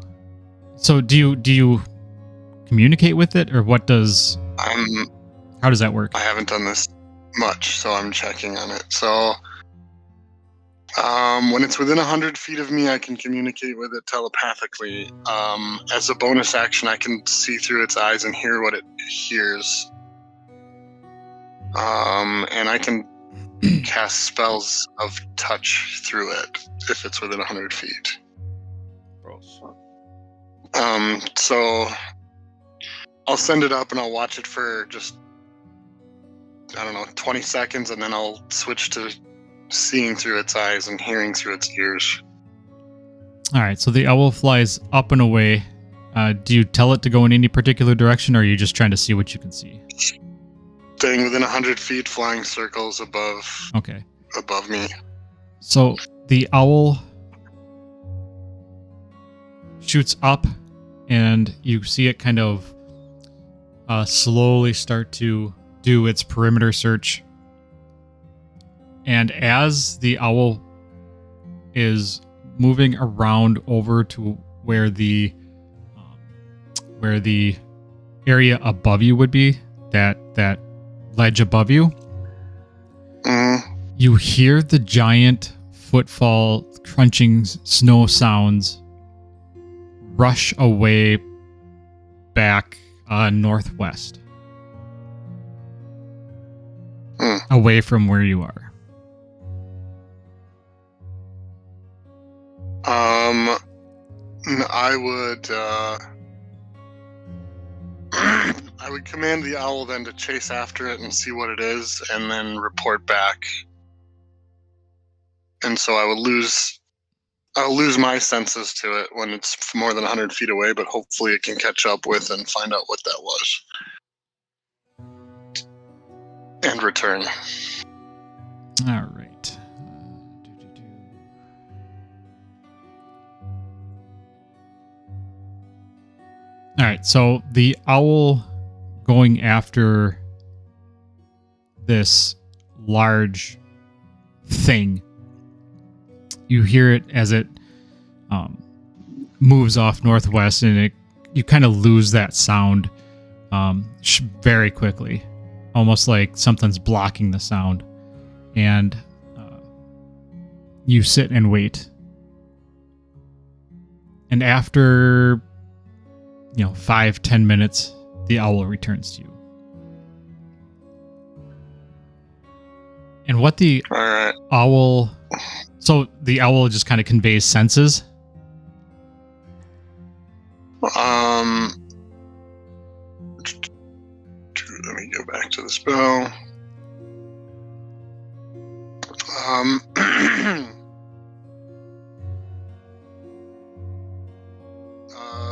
So do you communicate with it, or what does... how does that work? I haven't done this much, so I'm checking on it. So When it's within 100 feet of me, I can communicate with it telepathically. As a bonus action, I can see through its eyes and hear what it hears. And I can cast spells of touch through it if it's within 100 feet. Gross. So I'll send it up and I'll watch it for just, I don't know, 20 seconds, and then I'll switch to seeing through its eyes and hearing through its ears. All right, so the owl flies up and away. Do you tell it to go in any particular direction, or are you just trying to see what you can see? Staying within 100 feet, flying circles above me. So the owl shoots up, and you see it kind of slowly start to do its perimeter search. And as the owl is moving around over to where the area above you would be, that ledge above you, you hear the giant footfall crunching snow sounds rush away back northwest, away from where you are. I would command the owl then to chase after it and see what it is, and then report back. And so I'll lose my senses to it when it's more than 100 feet away, but hopefully it can catch up with and find out what that was. And return. All right. All right, so the owl going after this large thing, you hear it as it moves off northwest, and you kind of lose that sound very quickly, almost like something's blocking the sound, and you sit and wait. And after 5-10 minutes, the owl returns to you. And what the owl... So the owl just kind of conveys senses? Let me go back to the spell.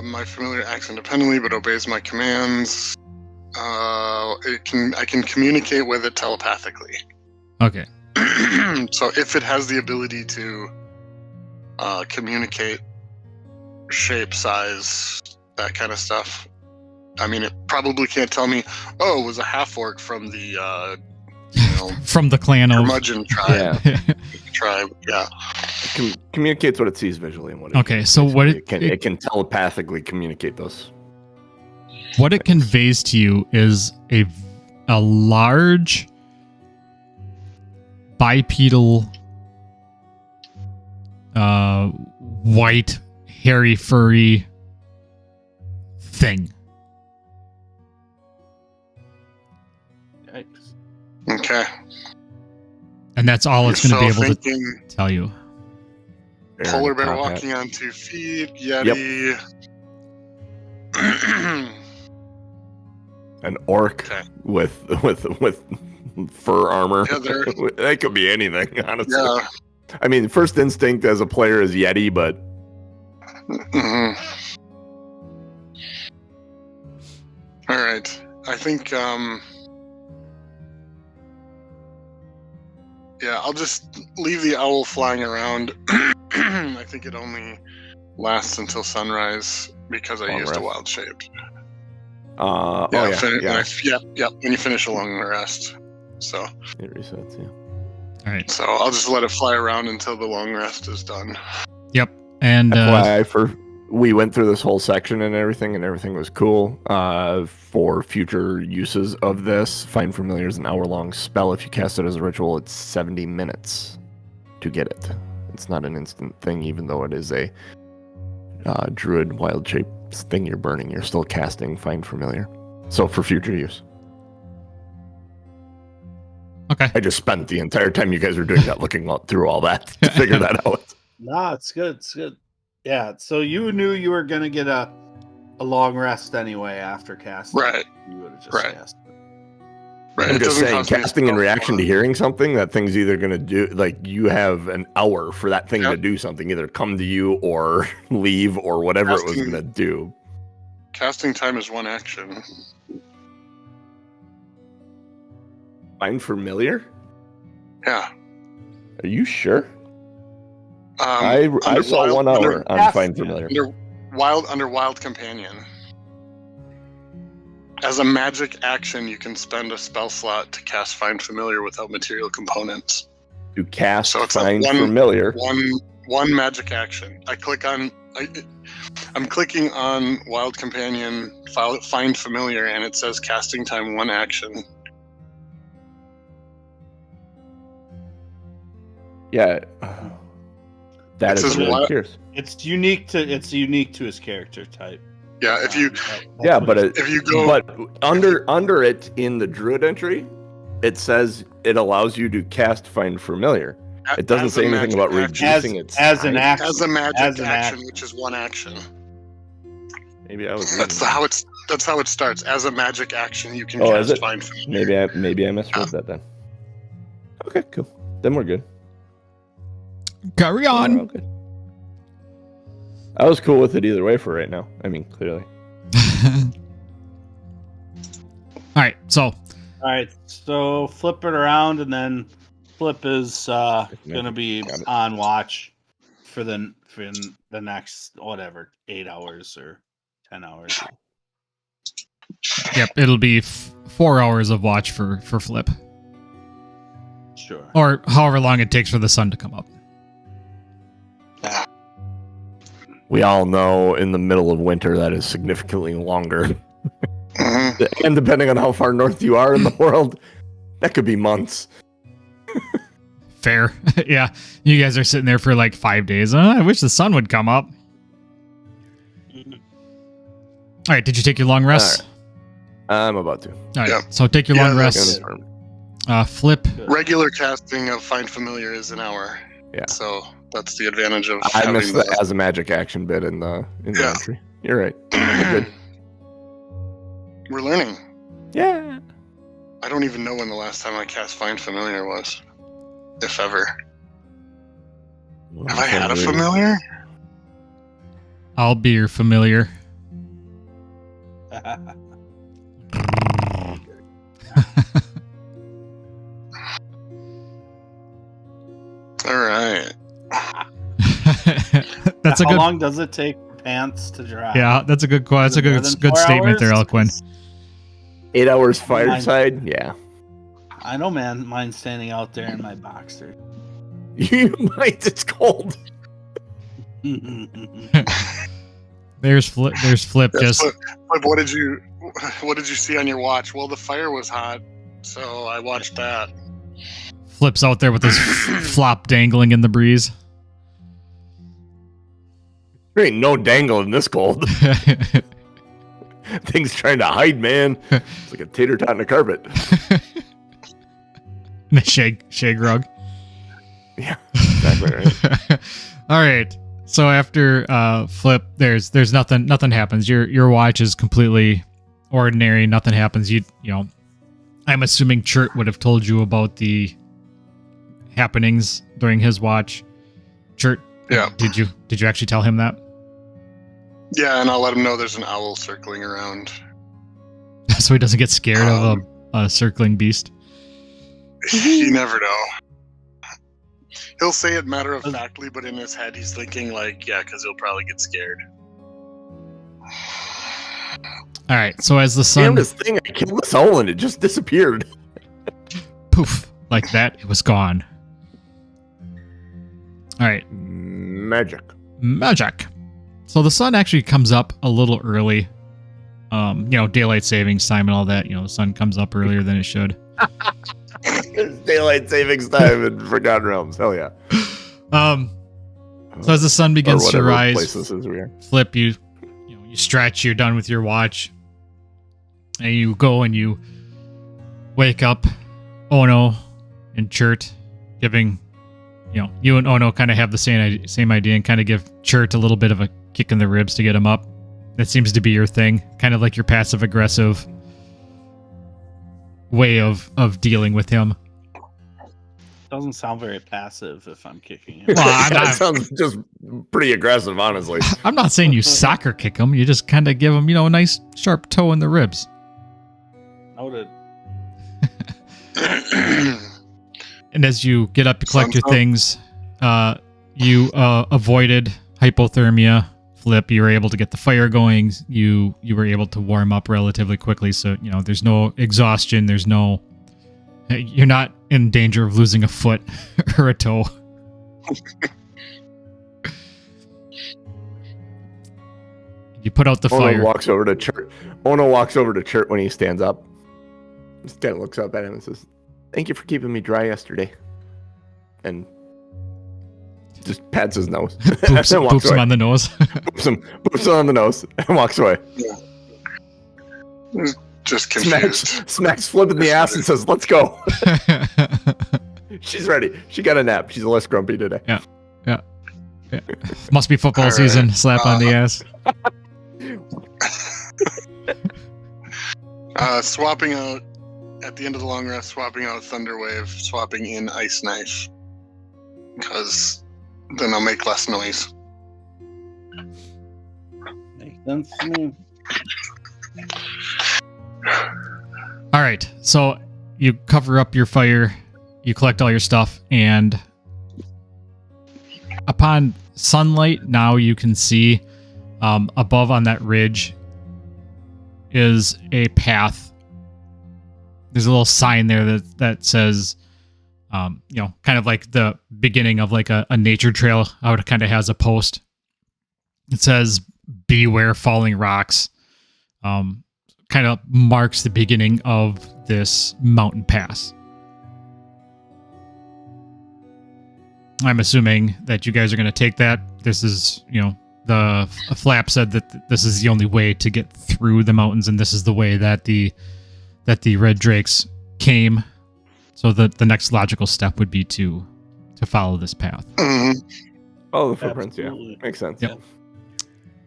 My familiar acts independently but obeys my commands. I can communicate with it telepathically. Okay. So if it has the ability to communicate shape, size, that kind of stuff, I mean, it probably can't tell me, oh, it was a half-orc from the, from the clan of... curmudgeon tribe. Yeah. Tribe, yeah. It communicates what it sees visually and what it Okay, so what it can telepathically communicate those. What it conveys to you is a large bipedal white hairy furry thing. Yikes. Okay. And that's all it's going to be able to tell you. Polar bear walking on 2 feet, Yeti. Yep. An orc with fur armor. Yeah, that could be anything, honestly. Yeah. I mean, first instinct as a player is Yeti, but all right. I think I'll just leave the owl flying around. I think it only lasts until sunrise because I used a wild shape. When you finish a long rest. So it resets, yeah. All right. So I'll just let it fly around until the long rest is done. Yep. And we went through this whole section and everything was cool. For future uses of this, Find Familiar is an hour-long spell. If you cast it as a ritual, it's 70 minutes to get it. It's not an instant thing, even though it is a druid wild shape thing you're burning. You're still casting Find Familiar. So for future use. Okay. I just spent the entire time you guys were doing that looking through all that to figure that out. Nah, it's good. It's good. Yeah. So you knew you were gonna get a long rest anyway after casting. Right. You would have just Right. casted. Right. I'm It just doesn't saying, cost me a casting in spell reaction slot. to hearing something, that thing's either going to do, like, you have an hour for that thing to Yep. do something, either come to you or leave or whatever it was Casting- going to do. Casting time is one action. Find Familiar? Yeah. Are you sure? I I saw 1 hour on cast- Find Familiar. Under Wild Companion. As a magic action, you can spend a spell slot to cast Find Familiar without material components. To cast So it's a Find one- Familiar. One magic action. I'm clicking on Wild Companion, Find Familiar, and it says casting time 1 action. Yeah. That This is is really what- curious. It's unique to his character type. Yeah, if you Yeah, but if you go but under it in the Druid entry, it says it allows you to cast Find Familiar. It doesn't as say a anything magic about action- reducing its as an time. action. as a magic As an action, act. which is 1 action. Maybe I was. That's reading how it starts. As a magic action, you can Oh, is cast it? Find Familiar. that. Maybe I misread that then. Okay, cool. Then we're good. Carry We're all on. good. I was cool with it either way for right now. I mean, clearly. All right. So All right, so flip it around, and then Flip is gonna be Got it. on watch for the next whatever 8 hours or 10 hours. yep, it'll be 4 hours of watch for Flip, Sure. or however long it takes for the sun to come up. We all know in the middle of winter that is significantly longer. Mhm. And depending on how far north you are in the world, that could be months. Fair. Yeah, you guys are sitting there for like 5 days. I wish the sun would come up. All right. Did you take your long rest? I'm about to. All right. Yep. So take your Yeah, long that's rest. Good. Flip. Regular casting of Find Familiar is an hour. Yeah. So that's the advantage of I having missed the as a magic action bit in the Yeah. entry. You're right. We're good. We're learning. Yeah. I don't even know when the last time I cast Find Familiar was. If ever. Have I had a familiar? I'll be your familiar. Alright. That's a How good. long does it take for pants to dry? Yeah, that's a good. That's Is a it more good. than Good 4 statement there, hours? Elquin. 8 hours fireside. Yeah. I know, man. Mine's standing out there in my boxer. You might. It's cold. There's Flip. There's Flip. That's Just what did you see on your watch? Well, the fire was hot, so I watched that. flips out there with his flop dangling in the breeze. There ain't no dangle in this cold. Thing's trying to hide, man. It's like a tater tot in a carpet. The shag rug. Yeah, exactly right. All right. So after Flip, there's nothing happens. Your watch is completely ordinary. Nothing happens. You know, I'm assuming Chert would have told you about the happenings during his watch. Chert, Yeah. Did you actually tell him that? Yeah, and I'll let him know there's an owl circling around. So he doesn't get scared of a circling beast. You never know. He'll say it matter of factly, but in his head he's thinking like, yeah, because he'll probably get scared. All right. So as the sun Damn this thing! I killed this owl and it just disappeared. poof like that, it was gone. All right. Magic. Magic. So the sun actually comes up a little early. Daylight savings time and all that. The sun comes up earlier than it should. It's daylight savings time in Forgotten Realms. Hell yeah. So as the sun begins to whatever rise, place this is we are. Flip, you stretch, you're done with your watch, and you go and you wake up Ono and Chert, giving, you and Ono kind of have the same idea and kind of give Chert a little bit of a kick in the ribs to get him up. That seems to be your thing, kind of like your passive aggressive way of dealing with him. Doesn't sound very passive if I'm kicking him. Well, That sounds just pretty aggressive, honestly. I'm not saying you soccer kick him. You just kind of give him, a nice sharp toe in the ribs. Noted. And as you get up to collect your things, you avoided hypothermia. Flip, you were able to get the fire going. You were able to warm up relatively quickly, so there's no exhaustion. You're not in danger of losing a foot or a toe. You put out the fire. Ono walks over to Chert when he stands up. Just kind of looks up at him and says, "Thank you for keeping me dry yesterday." And just pats his nose. Boops him on the nose. boops him on the nose and walks away. Just confused. Smacks Flip in the ass and says, "Let's go." She's ready. She got a nap. She's less grumpy today. Yeah. Must be football season. Slap on the ass. Swapping out at the end of the long rest, swapping out Thunderwave, swapping in Ice Knife, because then I'll make less noise. Makes sense to me. All right, so you cover up your fire, you collect all your stuff, and upon sunlight, now you can see above on that ridge is a path. There's a little sign there that says, kind of like the beginning of like a nature trail, how it kind of has a post. It says, "Beware falling rocks." Kind of marks the beginning of this mountain pass. I'm assuming that you guys are going to take that. This is, the flap said that this is the only way to get through the mountains, and this is the way that the red drakes came. So the next logical step would be to follow this path. Mm-hmm. Oh, the footprints, Absolutely. yeah. Makes sense. Yep.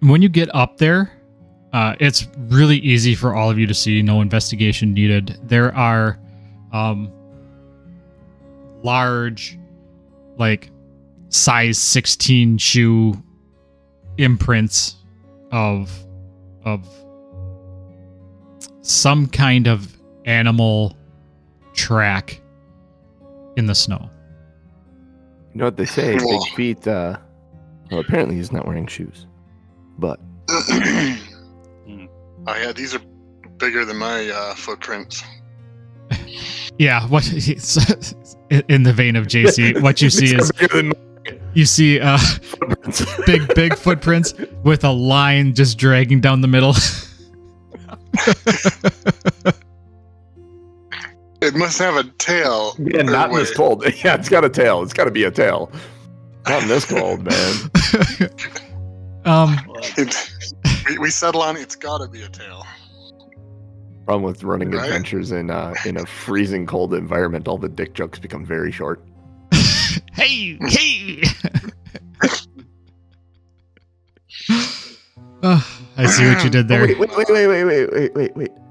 When you get up there, it's really easy for all of you to see. No investigation needed. There are large, like size 16 shoe imprints of some kind of animal track in the snow. You know what they say? Cool. Big feet. Well, apparently he's not wearing shoes. But Oh yeah, these are bigger than my footprints. Yeah, what in the vein of JC, what you see is you see big footprints with a line just dragging down the middle. It must have a tail. yeah, not in this cold. Yeah, it's got a tail. It's got to be a tail. Not in this cold, man. We settle on it's gotta be a tail. Problem with running Right. adventures in a freezing cold environment, all the dick jokes become very short. Hey! I see what you did there.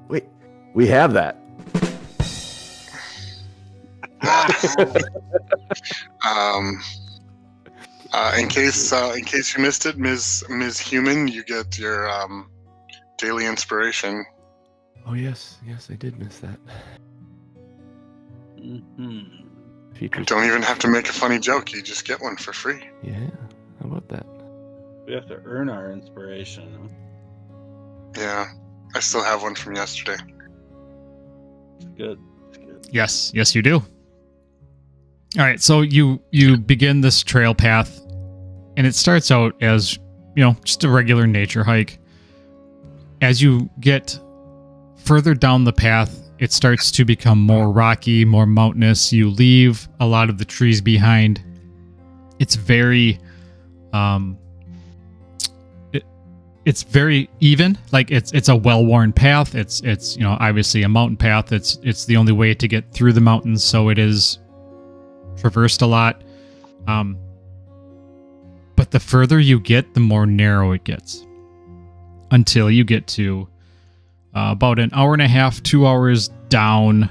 Wait. We have that. In case you missed it, Ms. Human, you get your daily inspiration. Oh yes, I did miss that. Mm-hmm. Features. Don't even have to make a funny joke. You just get one for free. Yeah, how about that? We have to earn our inspiration. Yeah, I still have one from yesterday. It's good. It's good. Yes, you do. All right, so you begin this trail path, and it starts out as, just a regular nature hike. As you get further down the path, it starts to become more rocky, more mountainous. You leave a lot of the trees behind. It's very It's very even. Like it's a well-worn path. It's obviously a mountain path. It's the only way to get through the mountains, so it is traversed a lot. But the further you get, the more narrow it gets, until you get to about an hour and a half, 2 hours down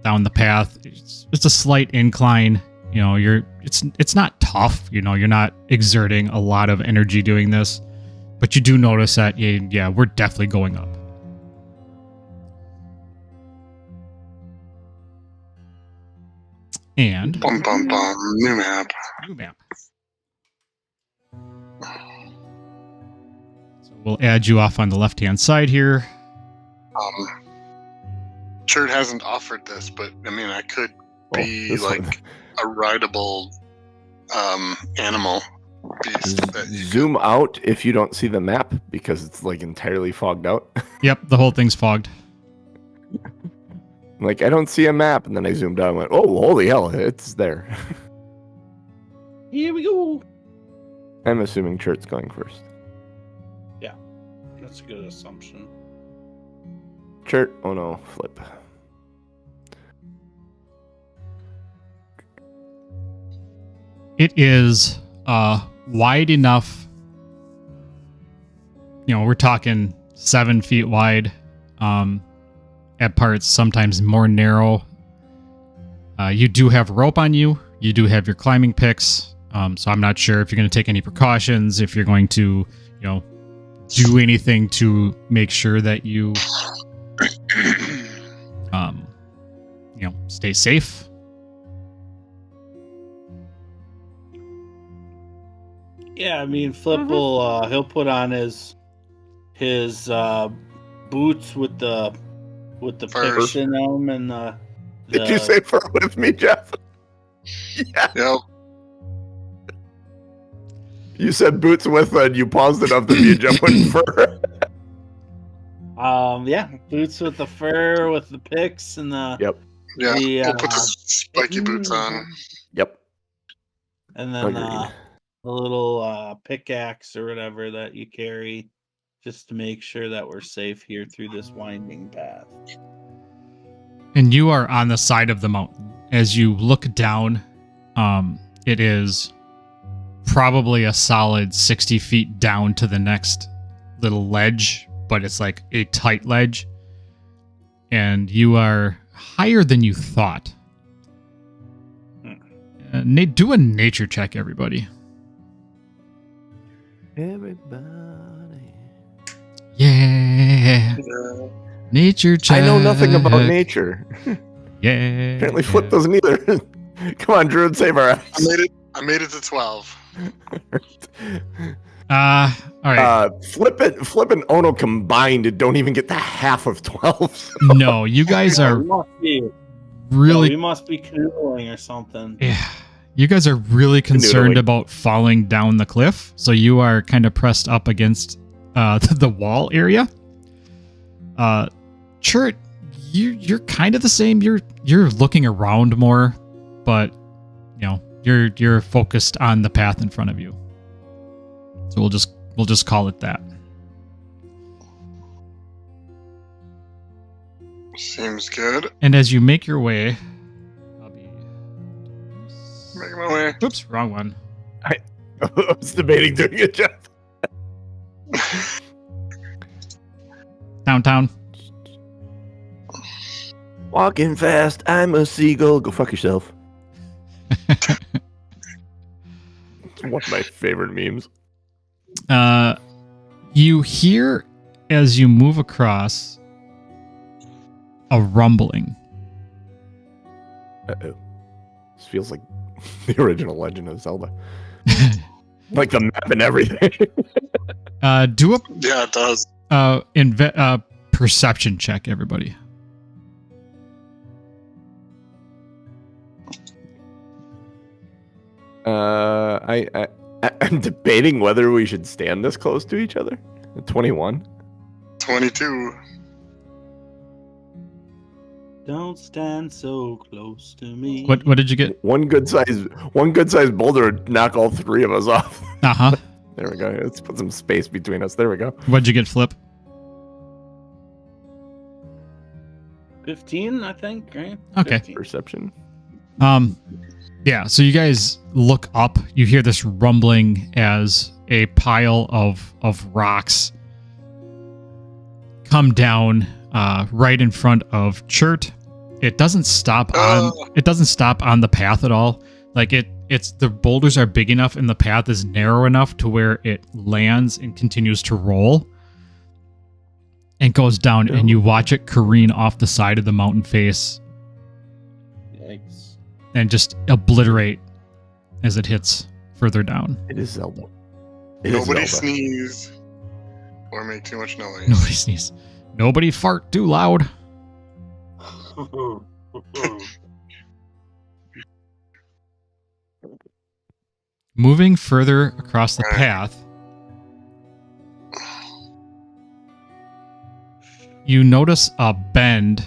the path. It's a slight incline. It's not tough. You're not exerting a lot of energy doing this. But you do notice that, yeah, we're definitely going up. And Bum bum bum. New map. new map. So we'll add you off on the left-hand side here. Chert hasn't offered this, but I mean, I could be this one. like a rideable animal beast. That you Zoom out if you don't see the map because it's like entirely fogged out. Yep, the whole thing's fogged. Like, I don't see a map, and then I zoomed out and went, oh, holy hell, it's there. Here we go. I'm assuming Chert's going first. That's a good assumption. Chert, oh no, flip. It is wide enough. We're talking 7 feet wide. At parts, sometimes more narrow. You do have rope on you. You do have your climbing picks. So I'm not sure if you're going to take any precautions, if you're going to, do anything to make sure that you, stay safe. Yeah, I mean, Flip will he'll put on his boots with the Fur. picks in them and Did you say fur with me, Jeff? Yeah. Yep. You said boots with, and you paused enough that you jump with fur. yeah, boots with the fur with the picks and the Yep. Yeah. The, We'll put the spiky boots on. Yep. and then Agreed. the little pickaxe or whatever that you carry, just to make sure that we're safe here through this winding path. And you are on the side of the mountain. As you look down, it is probably a solid 60 feet down to the next little ledge, but it's like a tight ledge. And you are higher than you thought. Do a nature check, everybody. Everybody. Yeah. Nature check. I know nothing about nature. Yeah. Apparently, Flip doesn't either. Come on, Druid, save our ass. I made it to 12. All right. Flip and Ono combined don't even get the half of 12. No, you guys are we really. must be canoeing or something. Yeah. You guys are really concerned Canoodling. about falling down the cliff, so you are kind of pressed up against the wall area. Chert, you're kind of the same. You're looking around more, but you're focused on the path in front of you. So we'll just call it that. Seems good. And as you make your way, I'll be. Making my way. Oops, wrong one. I was debating doing it, Jeff. Downtown. Walking fast, I'm a seagull. Go fuck yourself. It's one of my favorite memes. You hear as you move across a rumbling. Uh-oh. This feels like the original Legend of Zelda. Like the map and everything. Do Yeah, it does. a perception check, everybody. I'm debating whether we should stand this close to each other. 21. 22. Don't stand so close to me. What did you get? One good size boulder would knock all three of us off. Uh-huh. There we go. Let's put some space between us. There we go. What'd you get, Flip? 15, I think, right? Okay. 15. Perception. Yeah, so you guys look up, you hear this rumbling as a pile of rocks come down right in front of Chert. It doesn't stop on the path at all. Like it's the boulders are big enough and the path is narrow enough to where it lands and continues to roll and goes down, and you watch it careen off the side of the mountain face Yikes. and just obliterate as it hits further down. It is Zelda. It is Nobody Zelda. sneeze or make too much noise. Nobody sneeze. Nobody fart too loud. Moving further across the path, you notice a bend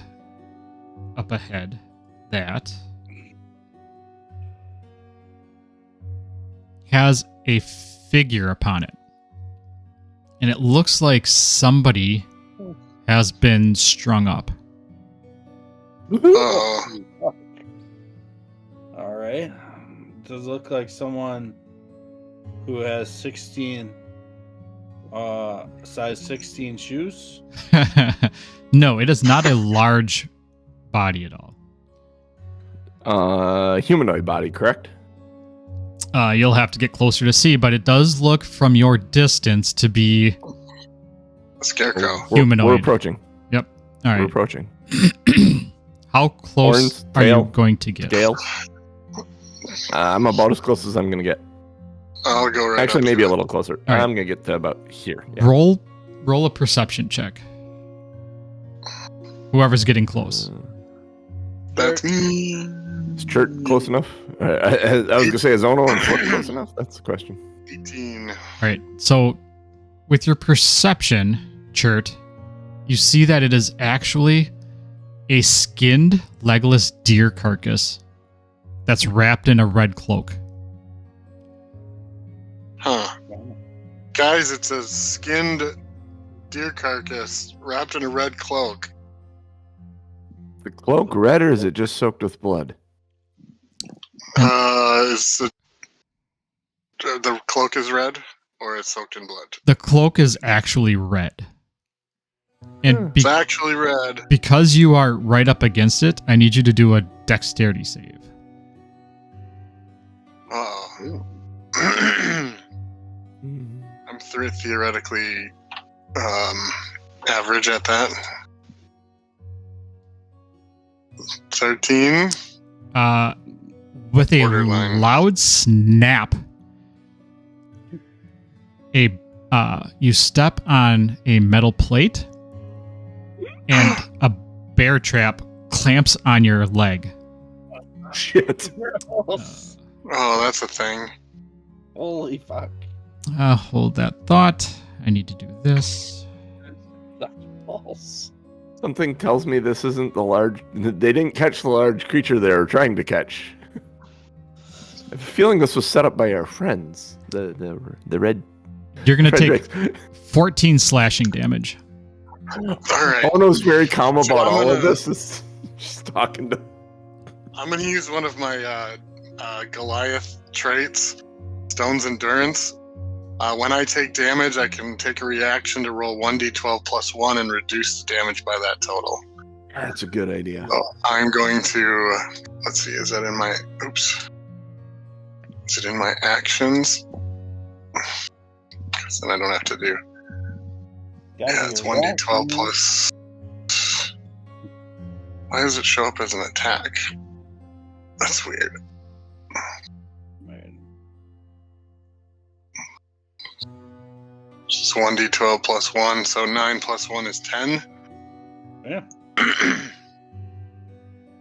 up ahead that has a figure upon it. And it looks like somebody has been strung up. Oh, All right. Does look like someone who has 16 size 16 shoes. No, it is not a large body at all. Humanoid body, correct? You'll have to get closer to see, but it does look from your distance to be a scarecrow. Humanoid. We're approaching. all We're right. approaching. How close Horns, are tail, you going to get? Scale. I'm about as close as I'm gonna get. I'll go right Actually, up maybe to a it. little closer. All right. I'm gonna get to about here. Yeah. Roll a perception check. Whoever's getting close. That's me. Is Chert close enough? I was gonna say, is Ono and Flip close enough? That's the question. 18. All right. So, with your perception, Chert, you see that it is actually a skinned, legless deer carcass that's wrapped in a red cloak. Huh. Guys, it's a skinned deer carcass wrapped in a red cloak. The cloak red, or is it just soaked with blood? Is the cloak is red or it's soaked in blood? The cloak is actually red. And It's actually red. because you are right up against it, I need you to do a dexterity save. Oh. I'm theoretically average at that. 13. With a Borderline. loud snap, you step on a metal plate, and a bear trap clamps on your leg. Shit. Oh, that's a thing. Holy fuck. Hold that thought. I need to do this. That's false. Something tells me this isn't the large. They didn't catch the large creature they were trying to catch. I have a feeling this was set up by our friends. The red. You're going to take Fredericks. 14 slashing damage. All right. Ono's very calm So about I'm all of gonna- this. Is just talking to. I'm going to use one of my Goliath traits, Stone's Endurance. When I take damage, I can take a reaction to roll 1d12 plus 1 and reduce the damage by that total. That's a good idea. So I'm going to, let's see, is that in my, oops. Is it in my actions? 'Cause then I don't have to do, yeah, it's 1d12 plus. Why does it show up as an attack? That's weird. It's 1d12 plus 1, so 9 plus 1 is 10. Yeah.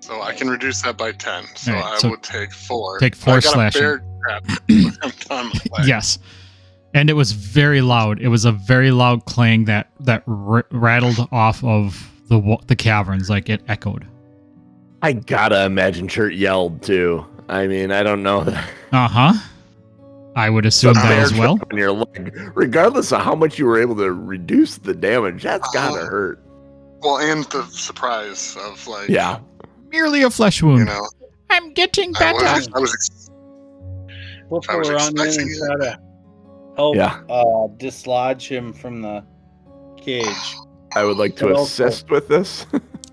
So I can reduce that by 10. So Alright, I so would take 4. take 4 I got slashing. a bear trap on my leg. Yes. And it was very loud. It was a very loud clang that rattled off of the caverns, like it echoed. I gotta imagine Chert yelled too. I mean, I don't know. Uh-huh. I would assume that as well. On your leg, regardless of how much you were able to reduce the damage, that's gotta hurt. Well, and the surprise of like, Yeah. Merely a flesh wound. you know, I'm getting I better. was We'll I was run in and expecting try to help Yeah. dislodge him from the cage. I would like to But also- assist with this.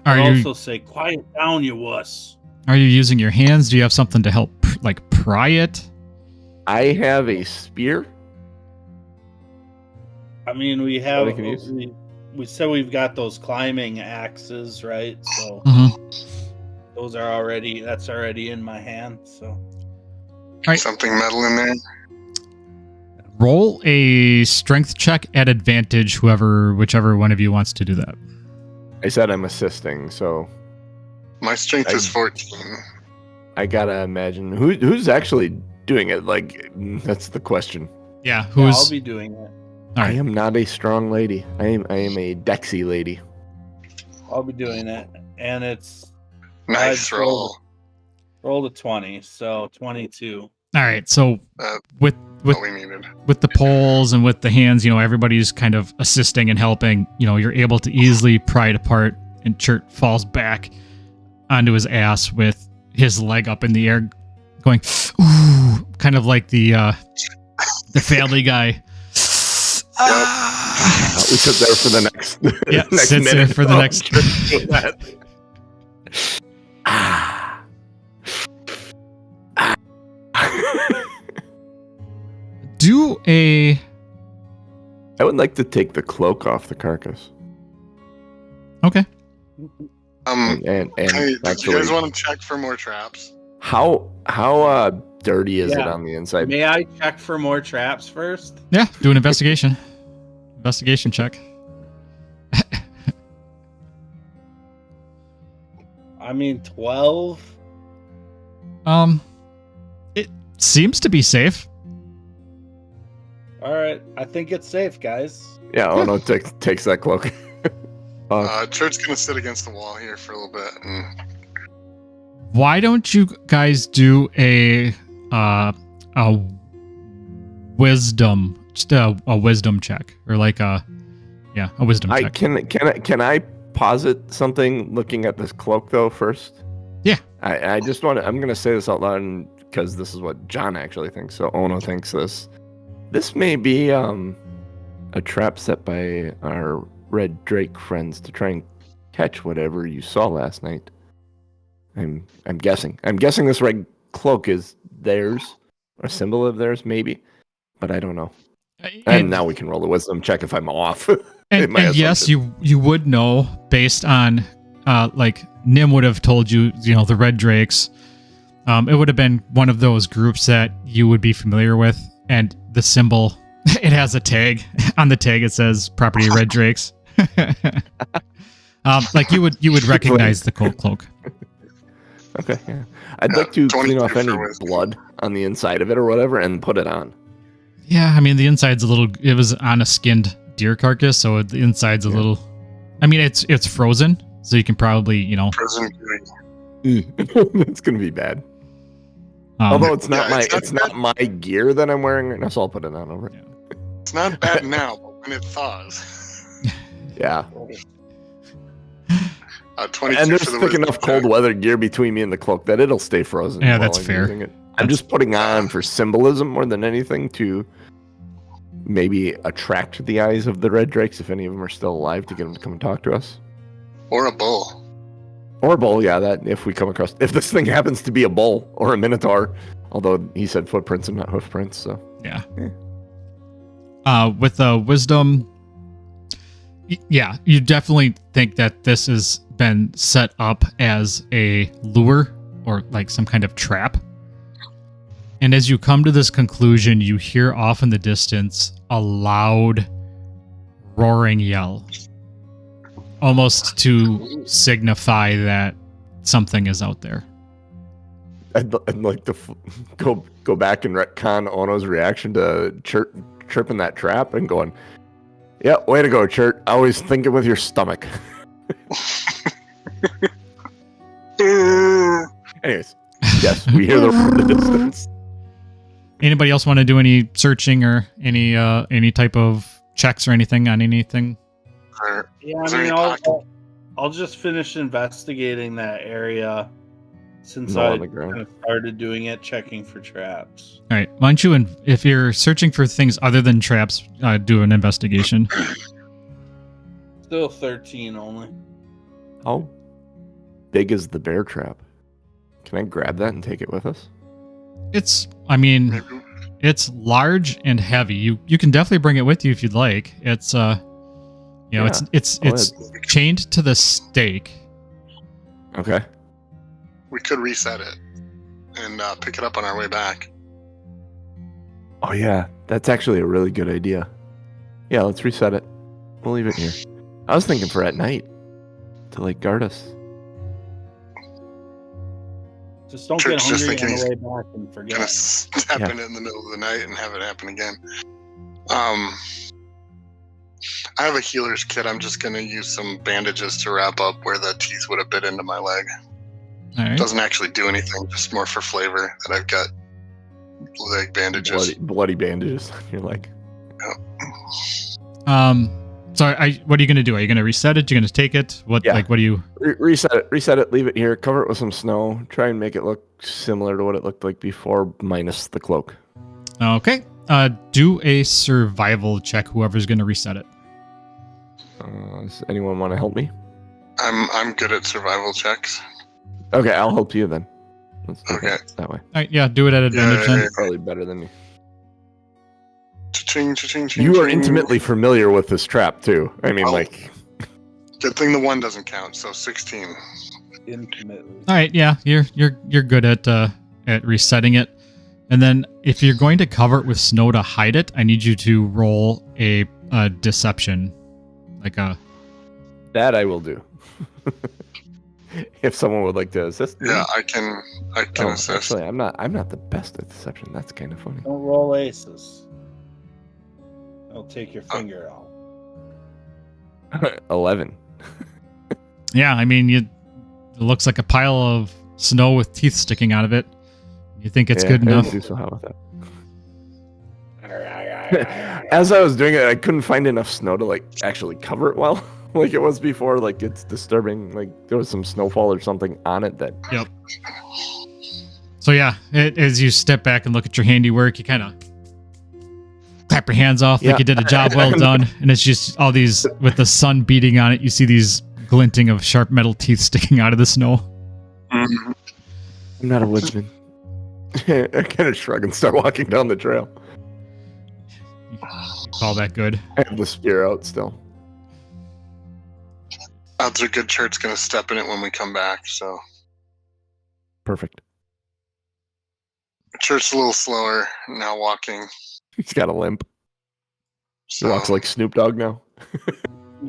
Are I'll you also say, quiet down, you wuss. are you using your hands? Do you have something to help like pry it? I have a spear. I mean, we have I can use. we said we've got those climbing axes, right? So those are that's already in my hand. So Right. something metal in there. Roll a strength check at advantage, whichever one of you wants to do that. I said I'm assisting, so My strength is 14. I gotta imagine who's actually doing it. Like, that's the question. Yeah, yeah, who's I'll be doing it. all I right? am not a strong lady. I am a Dexy lady. I'll be doing it, and it's Nice I'd roll. roll a 20, so 22. All right. So Uh, with What we needed. with the poles and with the hands, everybody's kind of assisting and helping. You're able to easily pry it apart, and Chert falls back onto his ass with his leg up in the air, going, ooh, kind of like the Family Guy. We sit there for the next. Yeah, next sits there for the next. Ah. Do a I would like to take the cloak off the carcass. okay. And Hey, did you actually, guys want to check for more traps? how dirty is it Yeah. on the inside? May I check for more traps first? Yeah, do an investigation. Investigation check. I mean, 12. It seems to be safe. All right, I think it's safe, guys. Yeah, oh no, takes that cloak. Church's gonna sit against the wall here for a little bit. And Why don't you guys do a wisdom, just a wisdom check, or like a wisdom check. Can I posit something looking at this cloak though first? Yeah. I just want to. I'm gonna say this out loud because this is what John actually thinks. So Ono thinks this. This may be a trap set by our Red Drake friends to try and catch whatever you saw last night. I'm guessing. I'm guessing this red cloak is theirs, or a symbol of theirs, maybe, but I don't know. And now we can roll a wisdom check if I'm off. And yes, you would know based on like Nim would have told you, the Red Drakes. It would have been one of those groups that you would be familiar with, and the symbol, it has a tag. On the tag it says property Red Drakes. Like you would recognize the cloak. Okay, yeah. I'd like to clean 22 off any for wisdom. blood on the inside of it or whatever and put it on. Yeah, I mean the inside's it was on a skinned deer carcass, so the inside's a little. I mean it's frozen, so you can probably prison doing. It's gonna be bad. Although it's not it's not my gear that I'm wearing right now, so I'll put it on over. Yeah. It's not bad now, but when it thaws. Yeah. 22 And there's for the thick wisdom enough check. cold weather gear between me and the cloak that it'll stay frozen. Yeah, while that's I'm fair. using it. I'm just putting on for symbolism more than anything to maybe attract the eyes of the Red Drakes if any of them are still alive to get them to come and talk to us. Or a bull. Or a bull, yeah, that if we come across, if this thing happens to be a bull or a minotaur, although he said footprints and not hoof prints, so. Yeah. With wisdom, yeah, you definitely think that this has been set up as a lure or like some kind of trap. And as you come to this conclusion, you hear off in the distance a loud roaring yell, almost to signify that something is out there. I'd like to go back and retcon Ono's reaction to tripping that trap and going, yeah, way to go, Chert. Always think it with your stomach. Anyways, yes, we hear the distance. Anybody else want to do any searching or any type of checks or anything on anything? Yeah, Is I there mean, any pocket? I'll just finish investigating that area since No I on the ground. kind of started doing it, checking for traps. All right. Why don't you, and if you're searching for things other than traps, do an investigation. Still 13 only. How big is the bear trap? Can I grab that and take it with us? It's, I mean, Maybe. it's large and heavy. You can definitely bring it with you if you'd like. It's you know, Yeah, it's go chained to the stake. Okay. We could reset it and pick it up on our way back. Oh yeah, that's actually a really good idea. Yeah, let's reset it. We'll leave it here. I was thinking for at night to like guard us. Just don't Church get just hungry thinking on he's the way back and Gonna forget. step Yeah. in it in the middle of the night and have it happen again. I have a healer's kit. I'm just gonna use some bandages to wrap up where the teeth would have bit into my leg. All right. Doesn't actually do anything, just more for flavor that I've got leg bandages. Bloody bandages on your leg. So what are you gonna do? Are you gonna reset it? You gonna take it? What Yeah. like what do you? Reset it. Leave it here. Cover it with some snow. Try and make it look similar to what it looked like before, minus the cloak. Okay. Do a survival check. Whoever's gonna reset it. Does anyone want to help me? I'm good at survival checks. Okay, I'll help you then. Let's do Okay. it that way. All right. Yeah. Do it at advantage then. You're probably better than me. Cha-ching, cha-ching, cha-ching, You are cha-ching. intimately familiar with this trap too. I mean, Oh. like, Good thing the one doesn't count, so 16. Intimately. All right. Yeah. You're good at resetting it. And then if you're going to cover it with snow to hide it, I need you to roll a deception, like a. that I will do. If someone would like to assist me. Yeah, I can assist. Actually, I'm not the best at deception. That's kind of funny. Don't roll aces. I'll take your finger out. 11. Yeah. I mean, it looks like a pile of snow with teeth sticking out of it. You think it's Yeah, good I enough? didn't do so. How about that? As I was doing it, I couldn't find enough snow to like actually cover it well, like it was before. Like it's disturbing. Like there was some snowfall or something on it that. Yep. So yeah, as you step back and look at your handiwork, you kind of clap your hands off like Yeah. you did a job well done, and it's just all these with the sun beating on it. You see these glinting of sharp metal teeth sticking out of the snow. Mhm. I'm not a woodsman. I kind of shrug and start walking down the trail. You call that good? I have the spear out still. Odds are good Church's gonna step in it when we come back, so Perfect. Church's a little slower now walking. He's got a limp. He So, walks like Snoop Dogg now.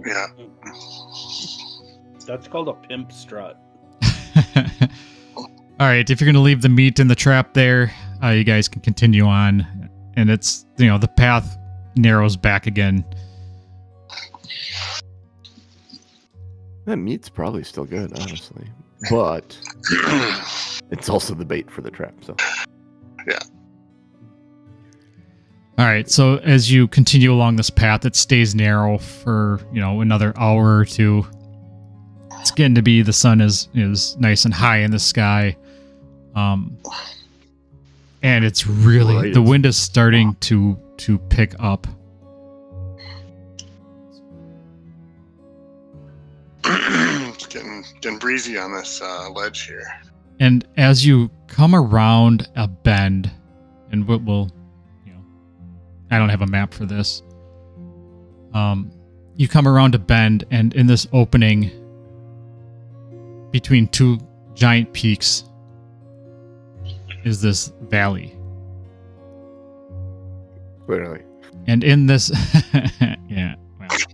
yeah. That's called a pimp strut. All right, if you're going to leave the meat in the trap there, you guys can continue on. And it's, the path narrows back again. That meat's probably still good, honestly. But it's also the bait for the trap, so. All right, so as you continue along this path, it stays narrow for, another hour or two. It's getting to be, the sun is nice and high in the sky. And it's really, Right. the wind is starting to pick up. It's getting breezy on this ledge here. And as you come around a bend, and we'll I don't have a map for this. You come around a bend, and in this opening between two giant peaks is this valley. Literally. And in this, yeah,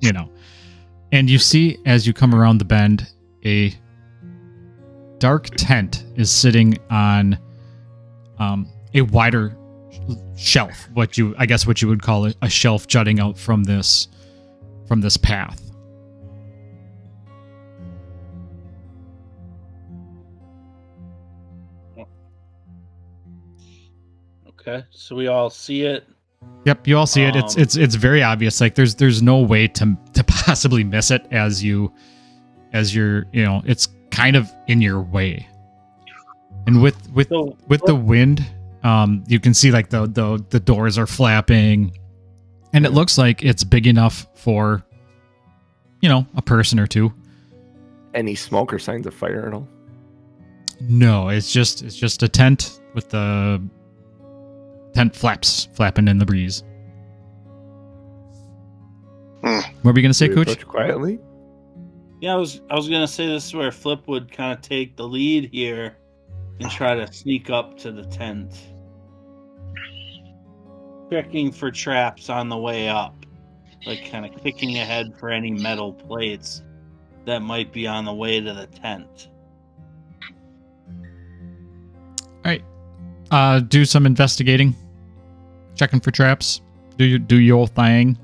well, and you see as you come around the bend, a dark tent is sitting on a wider shelf, what you would call a shelf jutting out from this path. Okay, so we all see it. Yep, you all see it. It's very obvious. Like there's no way to possibly miss it as you're it's kind of in your way. And with the wind, you can see like the doors are flapping, and it looks like it's big enough for a person or two. Any smoke or signs of fire at all? No, it's just a tent with the tent flaps flapping in the breeze. What were we gonna say, Do we Cooch? approach quietly. Yeah, I was gonna say this is where Flip would kind of take the lead here and try to sneak up to the tent, checking for traps on the way up, like kind of kicking ahead for any metal plates that might be on the way to the tent. All right, do some investigating, checking for traps. Do your thing.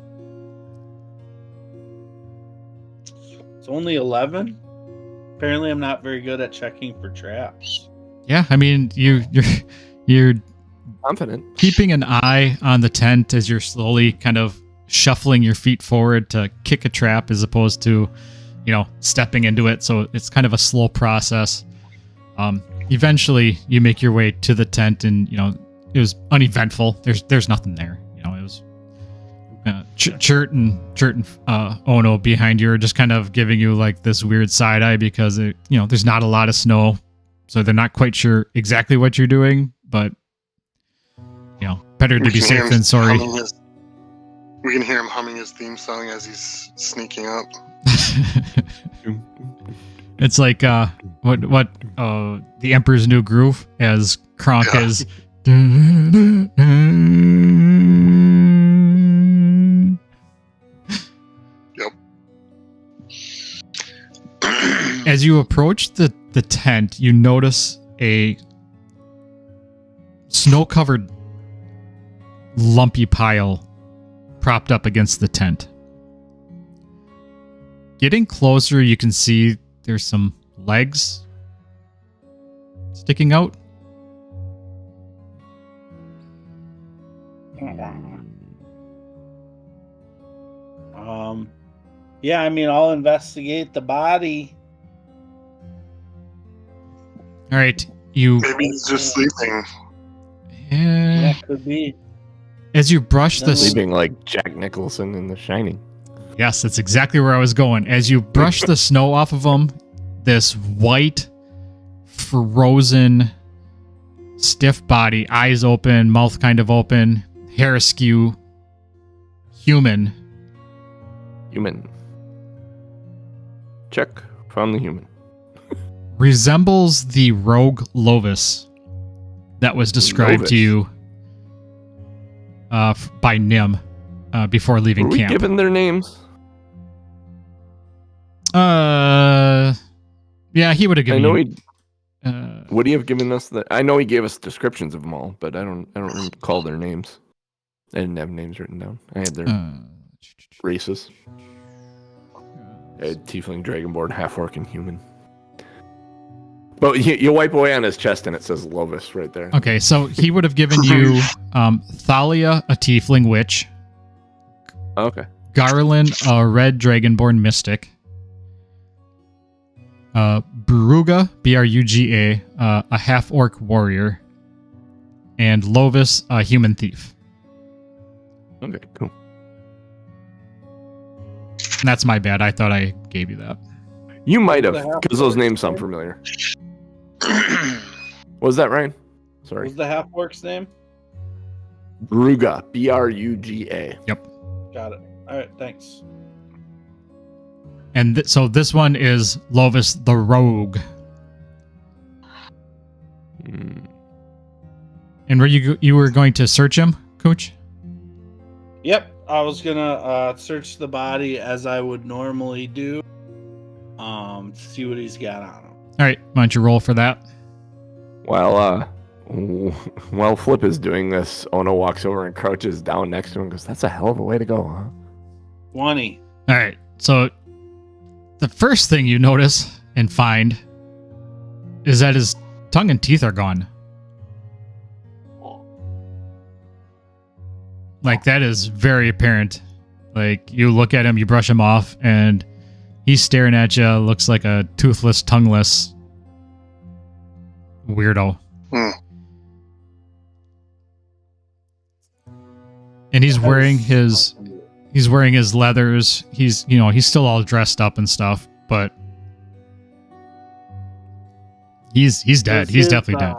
It's only 11. Apparently, I'm not very good at checking for traps. Yeah, I mean you're Confident. keeping an eye on the tent as you're slowly kind of shuffling your feet forward to kick a trap as opposed to, stepping into it. So it's kind of a slow process. Eventually you make your way to the tent and, it was uneventful. There's nothing there. It was Chert and Ono behind you are just kind of giving you like this weird side eye because, there's not a lot of snow. So they're not quite sure exactly what you're doing, but better to be safe than sorry. We can hear him humming his theme song as he's sneaking up. It's like what the Emperor's New Groove as Kronk is. Yep. As you approach the tent, you notice a snow-covered lumpy pile propped up against the tent. Getting closer, you can see there's some legs sticking out. Yeah, I mean, I'll investigate the body. All right, you. Maybe he's just sleeping. Yeah, could be. As you brush the Sleeping like Jack Nicholson in The Shining. Yes, that's exactly where I was going. As you brush the snow off of him, this white, frozen, stiff body, eyes open, mouth kind of open, hair askew, human. Human. Check. Found the human. Resembles the rogue Lovis that was described Lovis. to you by Nim before leaving Were we camp. given their names? Yeah, he would have given. I know you, he. Would he have given us the? I know he gave us descriptions of them all, but I don't recall their names. I didn't have names written down. I had their races. I had Tiefling, Dragonborn, Half-Orc, and Human. But you wipe away on his chest and it says Lovis right there. Okay, so he would have given you Thalia, a Tiefling witch, Okay. Garland, a red Dragonborn mystic, Bruga, Bruga, a half-orc warrior, and Lovis, a human thief. Okay, cool. And that's my bad. I thought I gave you that. You might have, because those names sound familiar. Was that Ryan? Sorry. What's the half-orc's name? Bruga. Bruga. Got it. All right, thanks. And so this one is Lovis the Rogue. Hmm. And were you were going to search him, Coach? Yep, I was gonna search the body as I would normally do, to see what he's got on him. All right, why don't you roll for that? While Flip is doing this, Ono walks over and crouches down next to him and goes, "That's a hell of a way to go, huh?" 20. All right, so the first thing you notice and find is that his tongue and teeth are gone. Like, that is very apparent. Like, you look at him, you brush him off, and he's staring at you, looks like a toothless, tongueless weirdo. And he's wearing his leathers. He's still all dressed up and stuff, but he's dead. He's definitely dead.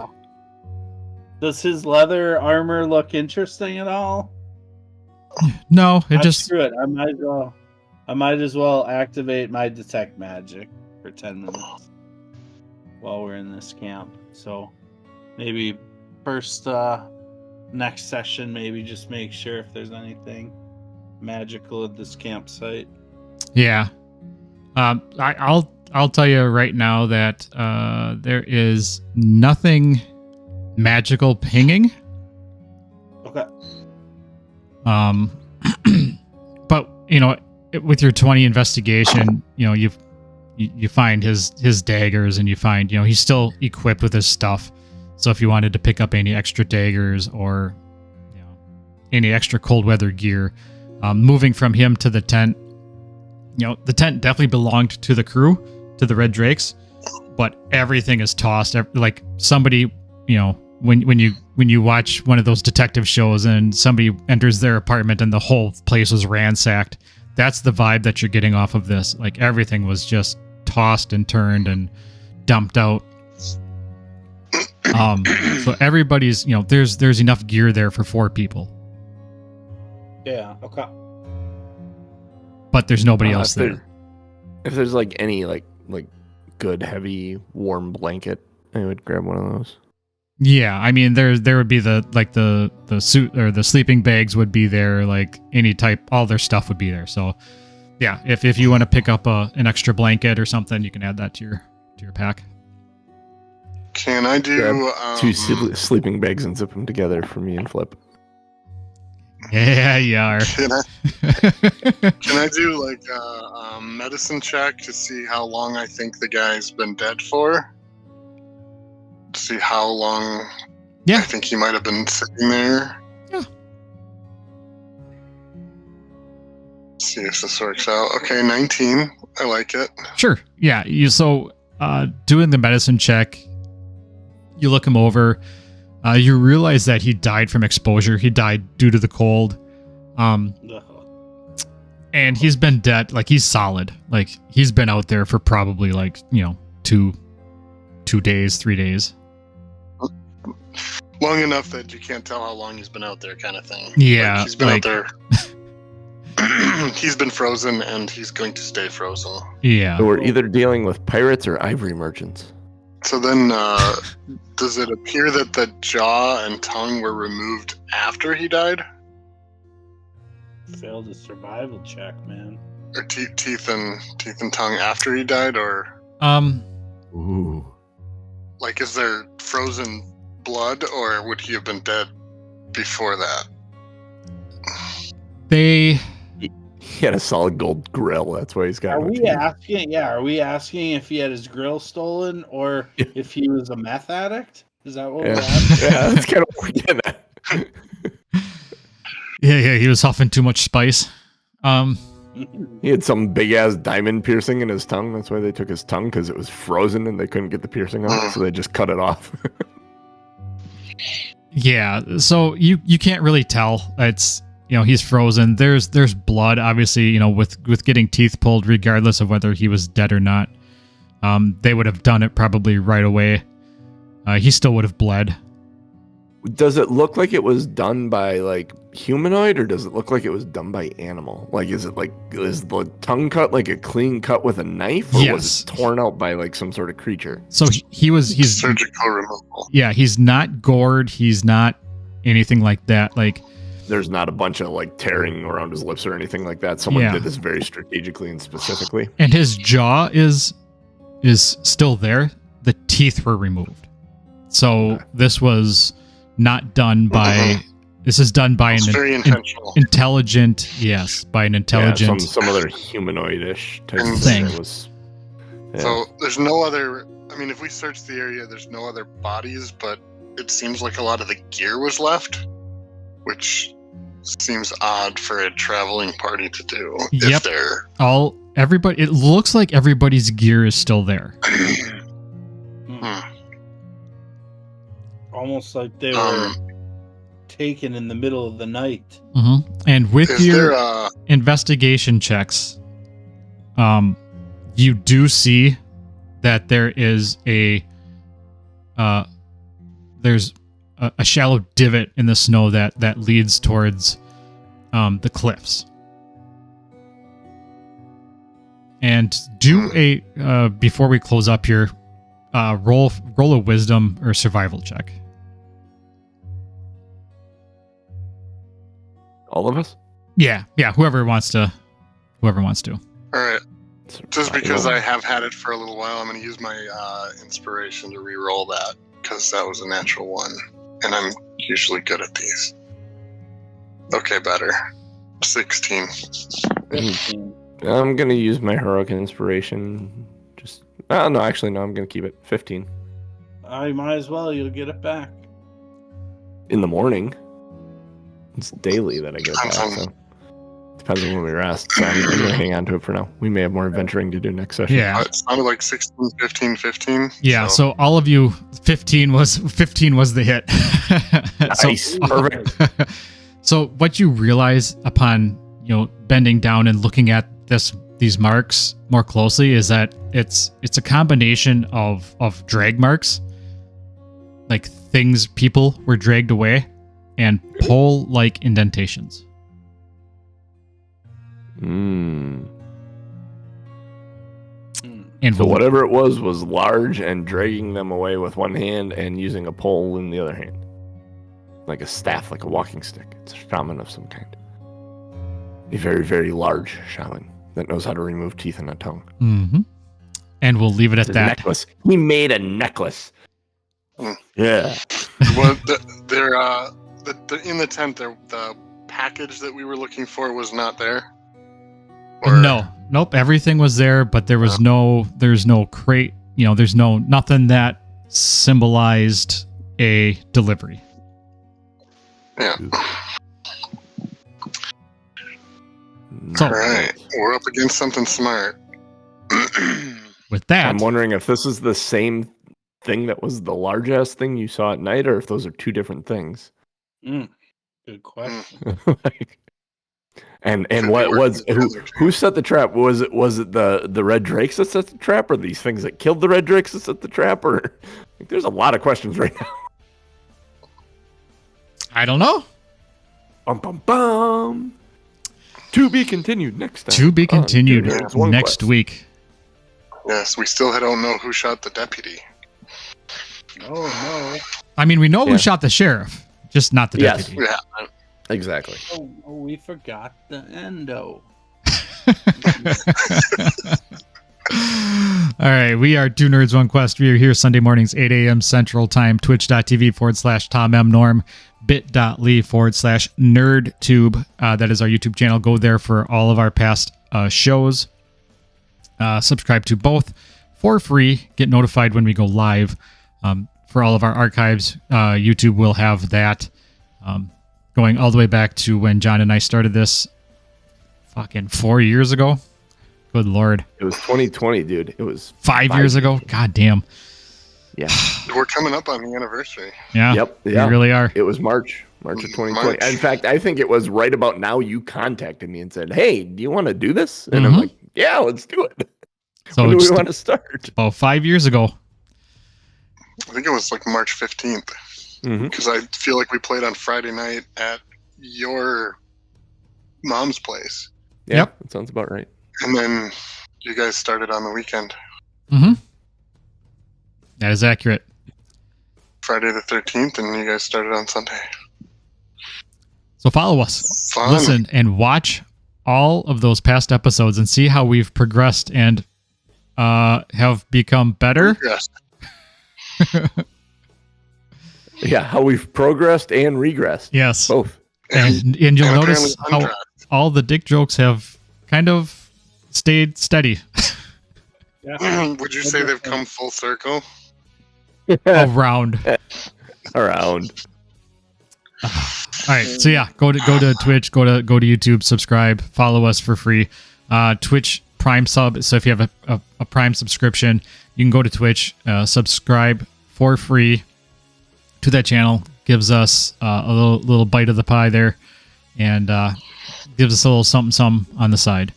Does his leather armor look interesting at all? No, it just Screw it. I might as well activate my detect magic for 10 minutes while we're in this camp. So maybe first next session, maybe just make sure if there's anything magical at this campsite. Yeah. I'll tell you right now that there is nothing magical pinging. Okay. But with your 20 investigation, you find his daggers, and you find he's still equipped with his stuff. So if you wanted to pick up any extra daggers or any extra cold weather gear, moving from him to the tent, the tent definitely belonged to the crew, to the Red Drakes, but everything is tossed. Like somebody, when you watch one of those detective shows and somebody enters their apartment and the whole place was ransacked, that's the vibe that you're getting off of this. Like everything was just tossed and turned and dumped out. So everybody's, there's enough gear there for 4 people. Yeah. Okay. But there's nobody else there. If there's like any like good heavy warm blanket, I would grab one of those. Yeah, I mean there would be the suit or the sleeping bags would be there, like any type, all their stuff would be there. So yeah, if you want to pick up an extra blanket or something, you can add that to your pack. Can I do 2 sleeping bags and zip them together for me and Flip? Yeah, you are. Can I do like a medicine check to see how long I think the guy's been dead for? To see how long I think he might have been sitting there. Yeah. See if this works out. Okay, 19. I like it. Sure. Yeah. Doing the medicine check, you look him over. You realize that he died from exposure. He died due to the cold. And he's been dead. Like, he's solid. Like, he's been out there for probably 2 days, 3 days. Long enough that you can't tell how long he's been out there, kind of thing. Yeah. Like, he's been out there. He's been frozen, and he's going to stay frozen. Yeah. So we're either dealing with pirates or ivory merchants. So then, does it appear that the jaw and tongue were removed after he died? Failed a survival check, man. Or teeth and tongue after he died, or Ooh. like, is there frozen blood, or would he have been dead before that? He had a solid gold grill. That's why he's got. Are we asking if he had his grill stolen or if he was a meth addict? Is that what we're asking? Yeah, that's kind of what we're getting at. Yeah, he was huffing too much spice. He had some big ass diamond piercing in his tongue. That's why they took his tongue, because it was frozen and they couldn't get the piercing off, so they just cut it off. Yeah, so you can't really tell. It's he's frozen. There's blood, obviously. With getting teeth pulled, regardless of whether he was dead or not. They would have done it probably right away. He still would have bled. Does it look like it was done by like humanoid, or does it look like it was done by animal? Like, is the tongue cut like a clean cut with a knife, or was it torn out by like some sort of creature? So he's surgical removal. Yeah, he's not gored. He's not anything like that. Like, there's not a bunch of like tearing around his lips or anything like that. Someone did this very strategically and specifically. And his jaw is still there. The teeth were removed. So this was not done by. This is done by an very intentional. Intelligent. Yes, by an intelligent. Some other humanoid-ish type of thing. So there's no other. I mean, if we search the area, there's no other bodies, but it seems like a lot of the gear was left, which seems odd for a traveling party to do. Yep. If they're Everybody. It looks like everybody's gear is still there. Almost like they were taken in the middle of the night. Mm-hmm. And with is your there investigation checks, you do see that there is there's a shallow divot in the snow that leads towards the cliffs. And do a before we close up here, roll a wisdom or survival check. All of us? Yeah, whoever wants to. all right? Just because I have had it for a little while, I'm going to use my inspiration to re-roll that, because that was a natural one, and I'm usually good at these. Okay, better. 16. 15. I'm gonna use my heroic inspiration. I'm gonna keep it 15 I might as well. You'll get it back. in the morning. It's daily that I get it back, so depends on when we rest. So I'm gonna hang on to it for now. We may have more adventuring to do next session. Yeah. It sounded like 16, 15, 15. Yeah, so all of you, 15 was the hit. Nice. Perfect. So what you realize upon bending down and looking at these marks more closely is that it's a combination of drag marks, like people were dragged away, and pole-like indentations. Mm. And So whatever it was large and dragging them away with one hand and using a pole in the other hand. Like a staff, like a walking stick. It's a shaman of some kind. A very, very large shaman that knows how to remove teeth and a tongue. Mm-hmm. And we'll leave it at It's a that. necklace. He made a necklace. Yeah. Well, in the tent, the package that we were looking for was not there. Nope. Everything was there, but there was there's no crate. There's nothing that symbolized a delivery. Yeah. So, All right, we're up against something smart. with that, I'm wondering if this is the same thing that was the largest thing you saw at night, or if those are two different things. Good question. And what was who set the trap? Was it the red drakes that set the trap, or these things that killed the red drakes that set the trap? Or there's a lot of questions right now. I don't know. Bum bum bum. To be continued next time. To be continued It's one next quest. week. Yes, we still don't know who shot the deputy. Oh no. I mean, we know Yeah. who shot the sheriff, just not the Yes. deputy. Yeah, Exactly. Oh, we forgot the endo. All right, we are Two Nerds One Quest. We are here Sunday mornings, 8 a.m. Central Time, twitch.tv/TomMNorm, bit.ly/NerdTube. That is our YouTube channel. Go there for all of our past shows. Subscribe to both for free. Get notified when we go live. For all of our archives, YouTube will have that going all the way back to when John and I started this fucking 4 years ago. Good Lord. It was 2020, dude. It was 5 years ago? God damn. Yeah. we're coming up on the anniversary. Yeah. Yep. We Yeah. really are. It was March of 2020. March. In fact, I think it was right about now you contacted me and said, "Hey, do you want to do this?" And I'm Mhm. like, "Yeah, let's do it." So when do just we want to start? about 5 years ago. I think it was like March 15th, Mm-hmm. because I feel like we played on Friday night at your mom's place, Yeah, Yep. that sounds about right. and then you guys started on the weekend, Mm-hmm. That is accurate. Friday the 13th, and you guys started on Sunday. So follow us. Fun. Listen and watch all of those past episodes and see how we've progressed and have become better. Yes. Yeah, how we've progressed and regressed. Yes. Both. And you'll And notice apparently how all the dick jokes have kind of stayed steady Would you say they've come full circle? around. Around. All right, so yeah, go to Twitch, go to YouTube, subscribe, follow us for free. Twitch Prime sub. So if you have a Prime subscription, you can go to Twitch, subscribe for free to that channel. Gives us a little bite of the pie there, and gives us a little something on the side.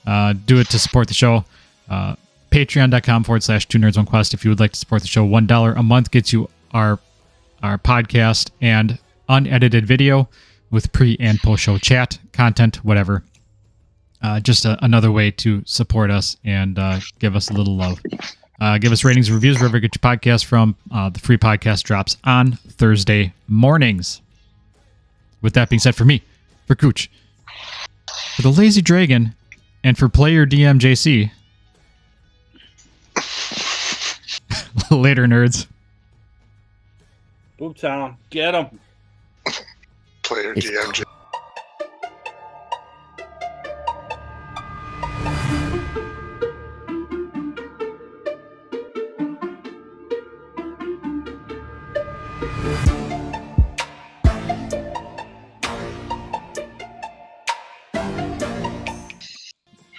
Do it to support the show. Patreon.com/2nerds1quest if you would like to support the show. $1 a month gets you our podcast and unedited video with pre and post show chat, content, whatever. Just another way to support us and give us a little love. Give us ratings and reviews wherever you get your podcast from. The free podcast drops on Thursday mornings. With that being said, for me, for Cooch, for the Lazy Dragon, and for player DMJC, later, nerds. Boomtown, get him. Player It's DMJ.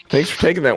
Thanks for taking that